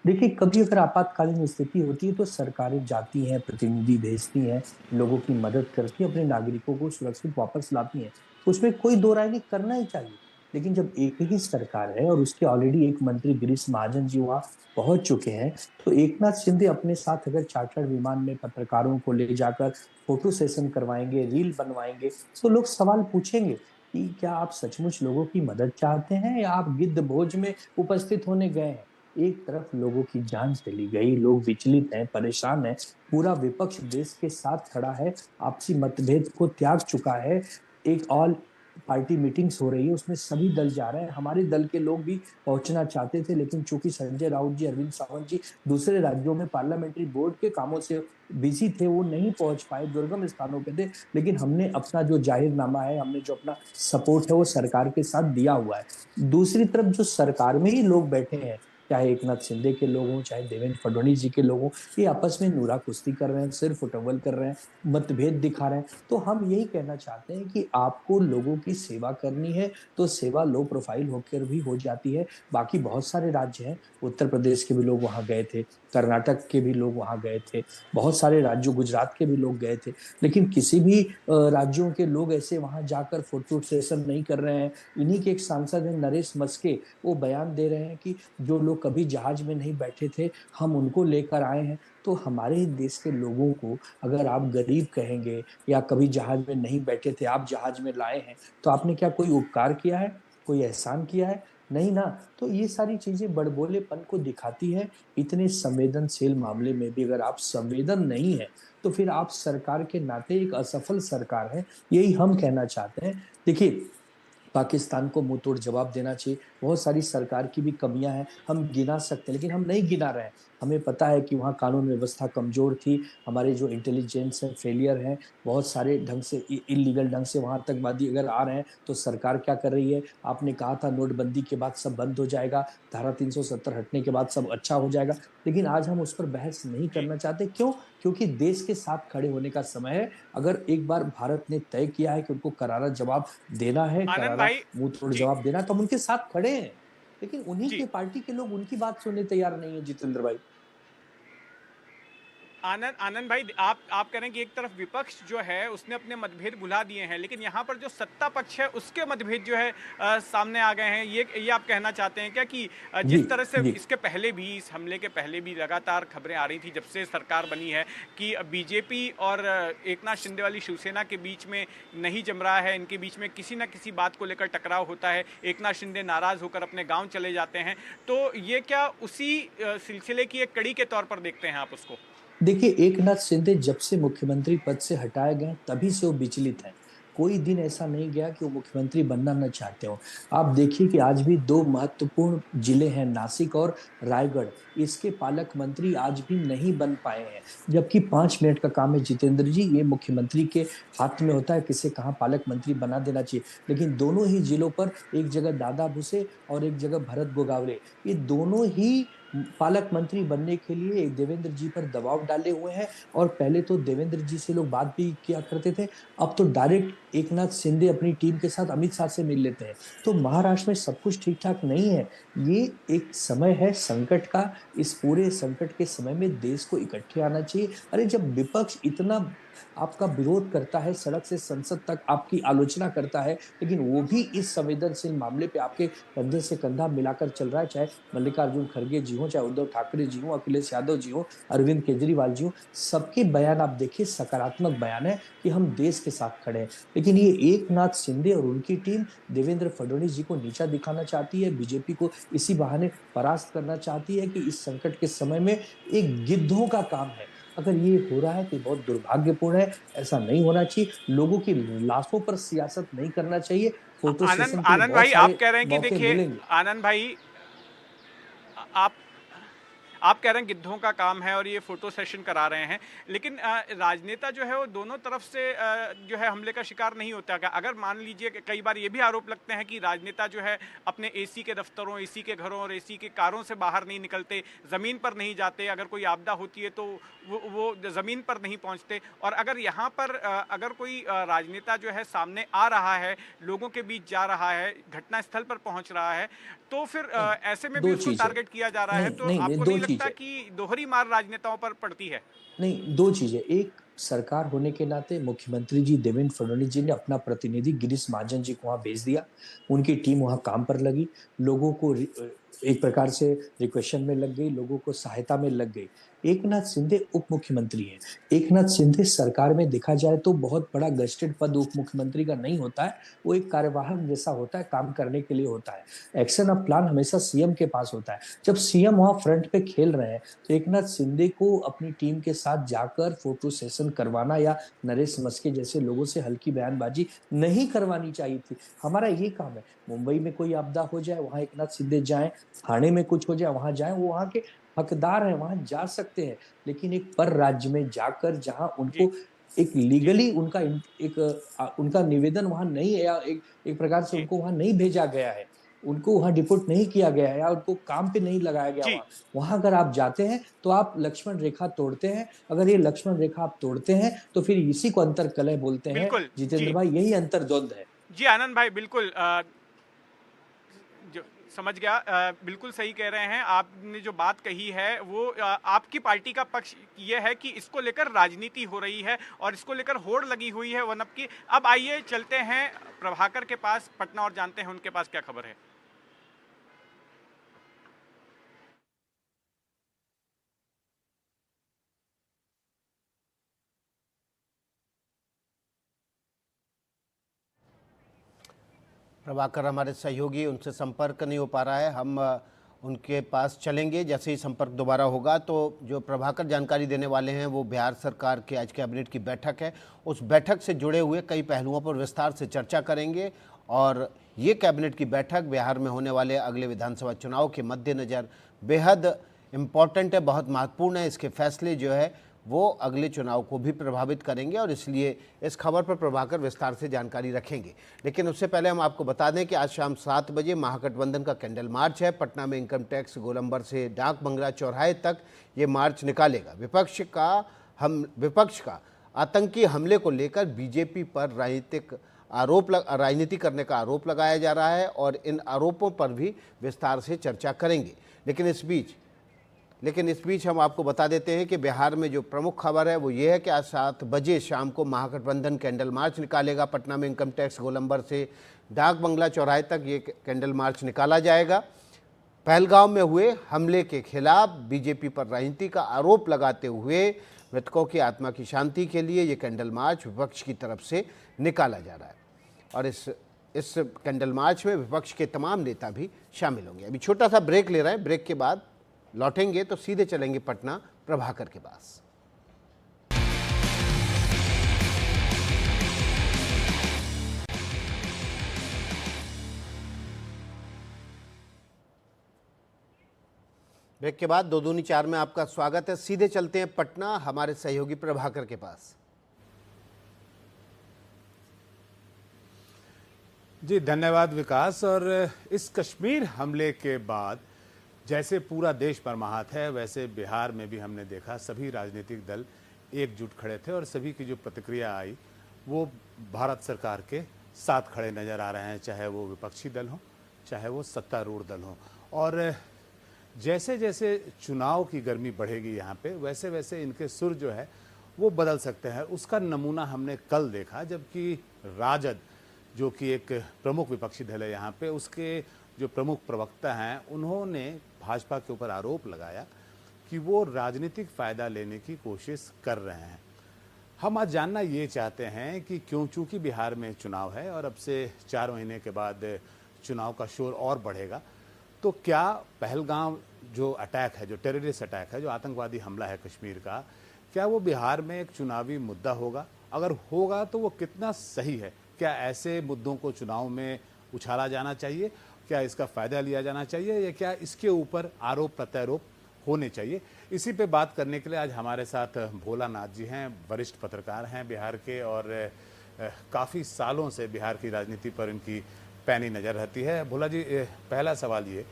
देखिए, कभी अगर आपातकालीन स्थिति होती है तो सरकारें जाती हैं, प्रतिनिधि भेजती हैं, लोगों की मदद करती हैं, अपने नागरिकों को सुरक्षित वापस लाती हैं। उसमें कोई दो राय नहीं, करना ही चाहिए। लेकिन जब एक ही सरकार है और उसके ऑलरेडी एक मंत्री गिरीश महाजन जी वहां पहुंच चुके हैं, तो एकनाथ शिंदे अपने साथ अगर चार्टर्ड विमान में पत्रकारों को ले जाकर फोटो सेशन करवाएंगे, रील बनवाएंगे, तो लोग सवाल पूछेंगे कि क्या आप सचमुच लोगों की मदद चाहते हैं या आप गिद्ध भोज में उपस्थित होने गए हैं। एक तरफ लोगों की जान चली गई, लोग विचलित हैं, परेशान हैं, पूरा विपक्ष देश के साथ खड़ा है, आपसी मतभेद को त्याग चुका है। एक ऑल पार्टी मीटिंग्स हो रही है, उसमें सभी दल जा रहे हैं। हमारे दल के लोग भी पहुंचना चाहते थे, लेकिन चूंकि संजय राउत जी, अरविंद सावंत जी दूसरे राज्यों में पार्लियामेंट्री बोर्ड के कामों से बिजी थे, वो नहीं पहुंच पाए, दुर्गम स्थानों पे थे। लेकिन हमने अपना जो जाहिरनामा है, हमने जो अपना सपोर्ट है वो सरकार के साथ दिया हुआ है। दूसरी तरफ जो सरकार में ही लोग बैठे हैं, चाहे एकनाथ शिंदे के लोग हों, चाहे देवेंद्र फडणवीस जी के लोग हों, ये आपस में नूरा कुश्ती कर रहे हैं, सिर फुटबॉल कर रहे हैं, मतभेद दिखा रहे हैं। तो हम यही कहना चाहते हैं कि आपको लोगों की सेवा करनी है तो सेवा लो प्रोफाइल होकर भी हो जाती है। बाकी बहुत सारे राज्य हैं, उत्तर प्रदेश के भी लोग वहां गए थे, कर्नाटक के भी लोग वहां गए थे, बहुत सारे राज्यों, गुजरात के भी लोग गए थे, लेकिन किसी भी राज्यों के लोग ऐसे वहां जाकर फोटो सेशन नहीं कर रहे हैं। इन्हीं के एक सांसद हैं नरेश मस्के, वो बयान दे रहे हैं कि जो लोग कभी जहाज में नहीं बैठे थे, हम उनको लेकर आए हैं। तो हमारे ही देश के लोगों को अगर आप गरीब कहेंगे या कभी जहाज में नहीं बैठे थे, आप जहाज में लाए हैं, तो आपने क्या कोई उपकार किया है, कोई एहसान किया है? नहीं ना। तो ये सारी चीजें बड़बोलेपन को दिखाती है। इतने संवेदनशील मामले में भी अगर आप संवेदन नहीं है, तो फिर आप सरकार के नाते एक असफल सरकार है, यही हम कहना चाहते हैं। देखिए, पाकिस्तान को मुंह तोड़ जवाब देना चाहिए। बहुत सारी सरकार की भी कमियां हैं, हम गिना सकते हैं, लेकिन हम नहीं गिना रहे हैं। हमें पता है कि वहाँ कानून व्यवस्था कमजोर थी, हमारे जो इंटेलिजेंस है फेलियर है, बहुत सारे ढंग से इलीगल ढंग से वहाँ आतंकवादी अगर आ रहे हैं तो सरकार क्या कर रही है? आपने कहा था नोटबंदी के बाद सब बंद हो जाएगा, धारा 370 हटने के बाद सब अच्छा हो जाएगा, लेकिन आज हम उस पर बहस नहीं जी करना चाहते। क्यों? क्योंकि देश के साथ खड़े होने का समय है। अगर एक बार भारत ने तय किया है कि उनको करारा जवाब देना है, आनंद करारा भाई। मुंह तोड़ जी जवाब देना है, तो हम उनके साथ खड़े हैं। लेकिन उन्हीं जी के पार्टी के लोग उनकी बात सुनने तैयार नहीं है, जितेंद्र भाई। आनंद आनंद भाई, आप कह रहे हैं कि एक तरफ विपक्ष जो है उसने अपने मतभेद भुला दिए हैं, लेकिन यहाँ पर जो सत्ता पक्ष है उसके मतभेद जो है सामने आ गए हैं। ये आप कहना चाहते हैं क्या कि जी जिस तरह से जी इसके पहले भी, इस हमले के पहले भी लगातार खबरें आ रही थी जब से सरकार बनी है कि बीजेपी और एकनाथ शिंदे वाली शिवसेना के बीच में नहीं जम रहा है, इनके बीच में किसी ना किसी बात को लेकर टकराव होता है, एकनाथ शिंदे नाराज होकर अपने गाँव चले जाते हैं, तो ये क्या उसी सिलसिले की एक कड़ी के तौर पर देखते हैं आप उसको? देखिए, एकनाथ शिंदे जब से मुख्यमंत्री पद से हटाए गए तभी से वो विचलित हैं। कोई दिन ऐसा नहीं गया कि वो मुख्यमंत्री बनना न चाहते हो। आप देखिए कि आज भी दो महत्वपूर्ण जिले हैं, नासिक और रायगढ़, इसके पालक मंत्री आज भी नहीं बन पाए हैं। जबकि 5 मिनट का काम है जितेंद्र जी, ये मुख्यमंत्री के हाथ में होता है किसे कहाँ पालक मंत्री बना देना चाहिए। लेकिन दोनों ही जिलों पर, एक जगह दादा भुसे और एक जगह भरत गोगावले, ये दोनों ही पालक मंत्री बनने के लिए देवेंद्र जी पर दबाव डाले हुए हैं। और पहले तो देवेंद्र जी से लोग बात भी किया करते थे, अब तो डायरेक्ट एकनाथ शिंदे अपनी टीम के साथ अमित शाह से मिल लेते हैं। तो महाराष्ट्र में सब कुछ ठीक ठाक नहीं है। ये एक समय है संकट का। इस पूरे संकट के समय में देश को इकट्ठे आना चाहिए। अरे जब विपक्ष इतना आपका विरोध करता है, सड़क से संसद तक आपकी आलोचना करता है, लेकिन वो भी इस संवेदनशील मामले पे आपके कंधे से कंधा मिलाकर चल रहा है, चाहे मल्लिकार्जुन खड़गे जी हो, चाहे उद्धव ठाकरे जी हो, अखिलेश यादव जी हो, अरविंद केजरीवाल जी हो, सबके बयान आप देखिए सकारात्मक बयान है कि हम देश के साथ खड़े हैं। लेकिन ये एकनाथ शिंदे और उनकी टीम देवेंद्र फडणवीस जी को नीचा दिखाना चाहती है, बीजेपी को इसी बहाने परास्त करना चाहती है कि इस संकट के समय में एक गिद्धों का काम है। अगर ये हो रहा है तो बहुत दुर्भाग्यपूर्ण है, ऐसा नहीं होना चाहिए। लोगों की लाशों पर सियासत नहीं करना चाहिए। फोटो आनंद सेशन के लिए आनंद बहुत भाई, आप सारे कह रहे हैं कि मौके देखिए, मिलेंगे। आनंद भाई, आप आप कह रहे हैं गिद्धों का काम है और ये फोटो सेशन करा रहे हैं, लेकिन राजनेता जो है वो दोनों तरफ से जो है हमले का शिकार नहीं होता क्या? अगर मान लीजिए कि कई बार ये भी आरोप लगते हैं कि राजनेता जो है अपने एसी के दफ्तरों, एसी के घरों और एसी के कारों से बाहर नहीं निकलते, ज़मीन पर नहीं जाते, अगर कोई आपदा होती है तो वो ज़मीन पर नहीं पहुंचते। और अगर यहाँ पर अगर कोई राजनेता जो है सामने आ रहा है, लोगों के बीच जा रहा है, घटनास्थल पर पहुंच रहा है, तो फिर नहीं, ऐसे में भी दो उसको चीजें। टारगेट किया जा रहा है, नहीं तो नहीं नहीं, आपको दो नहीं लगता चीजें। कि दोहरी मार राजनेताओं पर पड़ती है? नहीं, दो चीजें। एक, सरकार होने के नाते मुख्यमंत्री जी देवेंद्र फडणवीस जी ने अपना प्रतिनिधि गिरीश महाजन जी को वहां भेज दिया, उनकी टीम वहां काम पर लगी, लोगों को एक प्रकार से रिक्वेशन में लग गई, लोगों को सहायता में लग गई। एकनाथ शिंदे उप मुख्यमंत्री हैं। एकनाथ शिंदे सरकार में देखा जाए तो बहुत बड़ा गस्टेड पद उप मुख्यमंत्री का नहीं होता है, वो एक कार्यवाहक जैसा होता है, काम करने के लिए होता है। एक्शन ऑफ प्लान हमेशा सीएम के पास होता है। जब सीएम वहां फ्रंट पे खेल रहे हैं, तो एकनाथ शिंदे को अपनी टीम के साथ जाकर फोटो सेशन करवाना या नरेश मस्के जैसे लोगों से हल्की बयानबाजी नहीं करवानी चाहिए थी। हमारा ये काम है, मुंबई में कोई आपदा हो जाए वहां एकनाथ शिंदे जाएं, ठाणे में कुछ हो जाए वहां जाएं, वो वहां के हकदार हैं, वहां जा सकते हैं। लेकिन एक पर राज्य में जाकर जहां जी उनको एक जी लीगली उनका उनका निवेदन वहां नहीं है, या एक प्रकार से जी उनको वहां नहीं भेजा गया है, उनको वहां डिपोर्ट नहीं किया गया है, या उनको काम पे नहीं लगाया गया जी वहां, वहां अगर आप जाते हैं तो आप लक्ष्मण रेखा तोड़ते हैं। अगर ये लक्ष्मण रेखा आप तोड़ते हैं तो फिर इसी को अंतर कलह बोलते हैं बिल्कुल। जितेंद्र जी भाई, यही अंतर्द्वंद है। जी आनंद भाई, बिल्कुल जो समझ गया, बिल्कुल सही कह रहे हैं। आपने जो बात कही है वो आपकी पार्टी का पक्ष ये है कि इसको लेकर राजनीति हो रही है और इसको लेकर होड़ लगी हुई है वन अप की। अब आइए चलते हैं प्रभाकर के पास पटना और जानते हैं उनके पास क्या खबर है। प्रभाकर हमारे सहयोगी, उनसे संपर्क नहीं हो पा रहा है। हम उनके पास चलेंगे, जैसे ही संपर्क दोबारा होगा। तो जो प्रभाकर जानकारी देने वाले हैं वो बिहार सरकार के आज कैबिनेट की बैठक है, उस बैठक से जुड़े हुए कई पहलुओं पर विस्तार से चर्चा करेंगे। और ये कैबिनेट की बैठक बिहार में होने वाले अगले विधानसभा चुनाव के मद्देनज़र बेहद इम्पॉर्टेंट है, बहुत महत्वपूर्ण है। इसके फैसले जो है वो अगले चुनाव को भी प्रभावित करेंगे और इसलिए इस खबर पर प्रभाकर विस्तार से जानकारी रखेंगे। लेकिन उससे पहले हम आपको बता दें कि आज शाम 7 बजे महागठबंधन का कैंडल मार्च है। पटना में इनकम टैक्स गोलंबर से डाक बंगला चौराहे तक ये मार्च निकालेगा। विपक्ष का आतंकी हमले को लेकर बीजेपी पर राजनीति करने का आरोप लगाया जा रहा है और इन आरोपों पर भी विस्तार से चर्चा करेंगे। लेकिन इस बीच हम आपको बता देते हैं कि बिहार में जो प्रमुख खबर है वो ये है कि आज 7 बजे शाम को महागठबंधन कैंडल मार्च निकालेगा। पटना में इनकम टैक्स गोलंबर से डाक बंगला चौराहे तक ये कैंडल मार्च निकाला जाएगा। पहलगाम में हुए हमले के खिलाफ बीजेपी पर राजनीति का आरोप लगाते हुए मृतकों की आत्मा की शांति के लिए ये कैंडल मार्च विपक्ष की तरफ से निकाला जा रहा है और इस कैंडल मार्च में विपक्ष के तमाम नेता भी शामिल होंगे। अभी छोटा सा ब्रेक ले रहे हैं, ब्रेक के बाद लौटेंगे तो सीधे चलेंगे पटना प्रभाकर के पास। ब्रेक के बाद 2 दूनी 4 में आपका स्वागत है। सीधे चलते हैं पटना हमारे सहयोगी प्रभाकर के पास। जी धन्यवाद विकास। और इस कश्मीर हमले के बाद जैसे पूरा देश मर्माहत है, वैसे बिहार में भी हमने देखा सभी राजनीतिक दल एकजुट खड़े थे और सभी की जो प्रतिक्रिया आई वो भारत सरकार के साथ खड़े नज़र आ रहे हैं, चाहे वो विपक्षी दल हो चाहे वो सत्तारूढ़ दल हो। और जैसे जैसे चुनाव की गर्मी बढ़ेगी यहाँ पे, वैसे वैसे इनके सुर जो है वो बदल सकते हैं। उसका नमूना हमने कल देखा, जबकि राजद जो कि एक प्रमुख विपक्षी दल है यहाँ पे, उसके जो प्रमुख प्रवक्ता हैं उन्होंने भाजपा के ऊपर आरोप लगाया कि वो राजनीतिक फ़ायदा लेने की कोशिश कर रहे हैं। हम आज जानना ये चाहते हैं कि चूँकि बिहार में चुनाव है और अब से 4 महीने के बाद चुनाव का शोर और बढ़ेगा, तो क्या पहलगाम जो अटैक है, जो टेररिस्ट अटैक है, जो आतंकवादी हमला है कश्मीर का, क्या वो बिहार में एक चुनावी मुद्दा होगा? अगर होगा तो वो कितना सही है? क्या ऐसे मुद्दों को चुनाव में उछाला जाना चाहिए? क्या इसका फ़ायदा लिया जाना चाहिए या क्या इसके ऊपर आरोप प्रत्यारोप होने चाहिए? इसी पे बात करने के लिए आज हमारे साथ भोला नाथ जी हैं, वरिष्ठ पत्रकार हैं बिहार के और काफ़ी सालों से बिहार की राजनीति पर इनकी पैनी नज़र रहती है। भोला जी, पहला सवाल ये,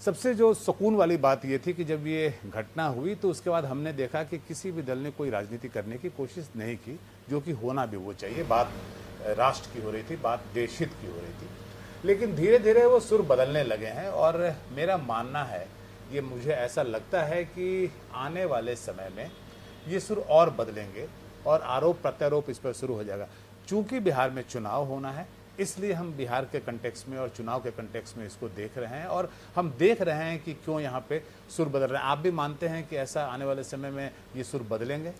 सबसे जो सुकून वाली बात ये थी कि जब ये घटना हुई तो उसके बाद हमने देखा कि किसी भी दल ने कोई राजनीति करने की कोशिश नहीं की, जो कि होना भी वो चाहिए। बात राष्ट्र की हो रही थी, बात देश हित की हो रही थी, लेकिन धीरे धीरे वो सुर बदलने लगे हैं। और मेरा मानना है, ये मुझे ऐसा लगता है कि आने वाले समय में ये सुर और बदलेंगे और आरोप प्रत्यारोप इस पर शुरू हो जाएगा। चूंकि बिहार में चुनाव होना है, इसलिए हम बिहार के कंटेक्स्ट में और चुनाव के कंटेक्स्ट में इसको देख रहे हैं और हम देख रहे हैं कि क्यों यहाँ पे सुर बदल रहे हैं। आप भी मानते हैं कि ऐसा आने वाले समय में ये सुर बदलेंगे?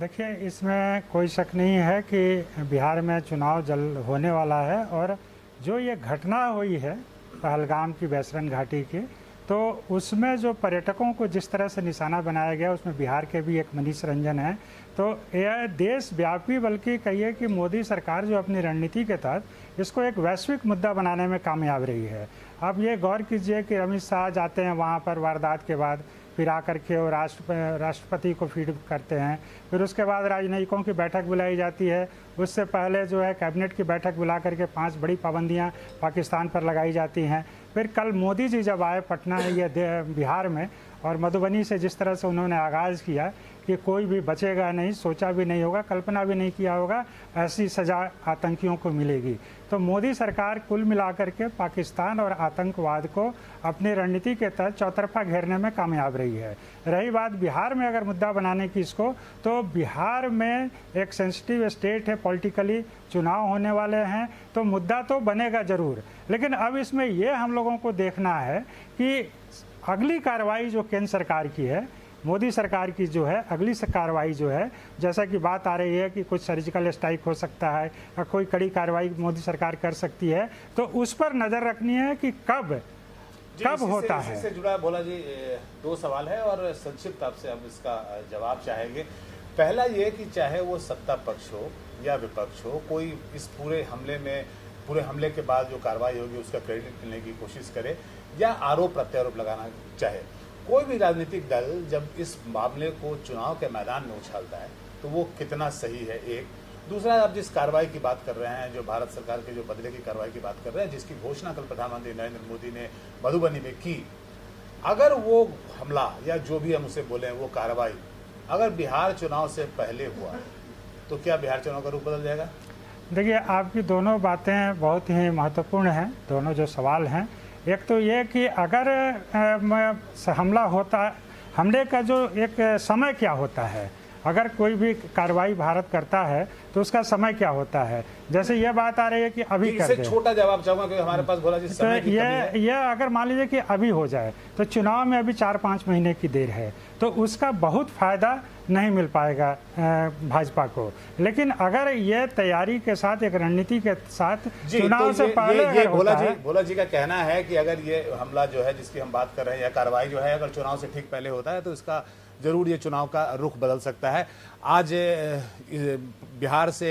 देखिए, इसमें कोई शक नहीं है कि बिहार में चुनाव जल्द होने वाला है और जो ये घटना हुई है पहलगाम की वैसरन घाटी की, तो उसमें जो पर्यटकों को जिस तरह से निशाना बनाया गया, उसमें बिहार के भी एक मनीष रंजन है। तो यह देशव्यापी, बल्कि कहिए कि मोदी सरकार जो अपनी रणनीति के तहत इसको एक वैश्विक मुद्दा बनाने में कामयाब रही है। अब ये गौर कीजिए कि अमित शाह जाते हैं वहाँ पर वारदात के बाद, फिर आकर के वो राष्ट्रपति को फीड करते हैं, फिर उसके बाद राजनयिकों की बैठक बुलाई जाती है। उससे पहले जो है कैबिनेट की बैठक बुला करके 5 बड़ी पाबंदियां पाकिस्तान पर लगाई जाती हैं। फिर कल मोदी जी जब आए पटना ये बिहार में और मधुबनी से जिस तरह से उन्होंने आगाज़ किया कि कोई भी बचेगा नहीं, सोचा भी नहीं होगा, कल्पना भी नहीं किया होगा ऐसी सज़ा आतंकियों को मिलेगी। तो मोदी सरकार कुल मिलाकर के पाकिस्तान और आतंकवाद को अपनी रणनीति के तहत चौतरफा घेरने में कामयाब रही है। रही बात बिहार में अगर मुद्दा बनाने की इसको, तो बिहार में एक सेंसिटिव स्टेट है, पॉलिटिकली चुनाव होने वाले हैं, तो मुद्दा तो बनेगा ज़रूर। लेकिन अब इसमें ये हम लोगों को देखना है कि अगली कार्रवाई जो केंद्र सरकार की है, मोदी सरकार की जो है अगली कार्रवाई जो है, जैसा कि बात आ रही है कि कुछ सर्जिकल स्ट्राइक हो सकता है या कोई कड़ी कार्रवाई मोदी सरकार कर सकती है, तो उस पर नज़र रखनी है कि कब होता है। इससे जुड़ा भोला जी 2 सवाल है और संक्षिप्त आपसे हम इसका जवाब चाहेंगे। पहला ये कि चाहे वो सत्ता पक्ष हो या विपक्ष हो, कोई इस पूरे हमले के बाद जो कार्रवाई होगी उसका क्रेडिट लेने की कोशिश करे या आरोप प्रत्यारोप लगाना चाहे, कोई भी राजनीतिक दल जब इस मामले को चुनाव के मैदान में उछालता है तो वो कितना सही है, एक। दूसरा, आप जिस कार्रवाई की बात कर रहे हैं, जो भारत सरकार के जो बदले की कार्रवाई की बात कर रहे हैं, जिसकी घोषणा कल प्रधानमंत्री नरेंद्र मोदी ने मधुबनी में की, अगर वो हमला या जो भी हम उसे बोले वो कार्रवाई अगर बिहार चुनाव से पहले हुआ तो क्या बिहार चुनाव का रूप बदल जाएगा? देखिए, आपकी दोनों बातें बहुत ही महत्वपूर्ण हैं, दोनों जो सवाल हैं। एक तो ये कि अगर हमले का जो एक समय क्या होता है, अगर कोई भी कार्रवाई भारत करता है तो उसका समय क्या होता है। जैसे ये बात आ रही है कि अभी कर दे, छोटा जवाब चाहूंगा क्योंकि हमारे पास भोला जी समय की कमी है। ये अगर मान लीजिए कि अभी हो जाए तो चुनाव में अभी 4-5 महीने की देर है, तो उसका बहुत फायदा नहीं मिल पाएगा भाजपा को। लेकिन अगर ये तैयारी के साथ, एक रणनीति के साथ चुनाव से पहले भोला जी का कहना है कि अगर ये हमला जो है जिसकी हम बात कर रहे हैं या कार्रवाई जो है अगर चुनाव से ठीक पहले होता है तो इसका जरूर ये चुनाव का रुख बदल सकता है। आज बिहार से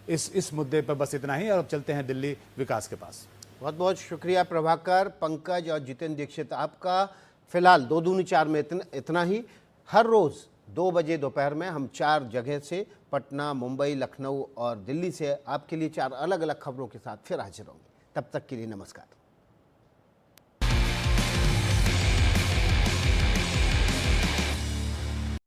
इस मुद्दे पर बस इतना ही और अब चलते हैं दिल्ली विकास के पास। बहुत बहुत शुक्रिया प्रभाकर, पंकज और जितेंद्र दीक्षित आपका। फिलहाल 2 दूनी 4 में इतना ही। हर रोज़ 2 बजे दोपहर में हम 4 जगह से, पटना, मुंबई, लखनऊ और दिल्ली से आपके लिए 4 अलग अलग खबरों के साथ फिर हाजिर होंगे। तब तक के लिए नमस्कार।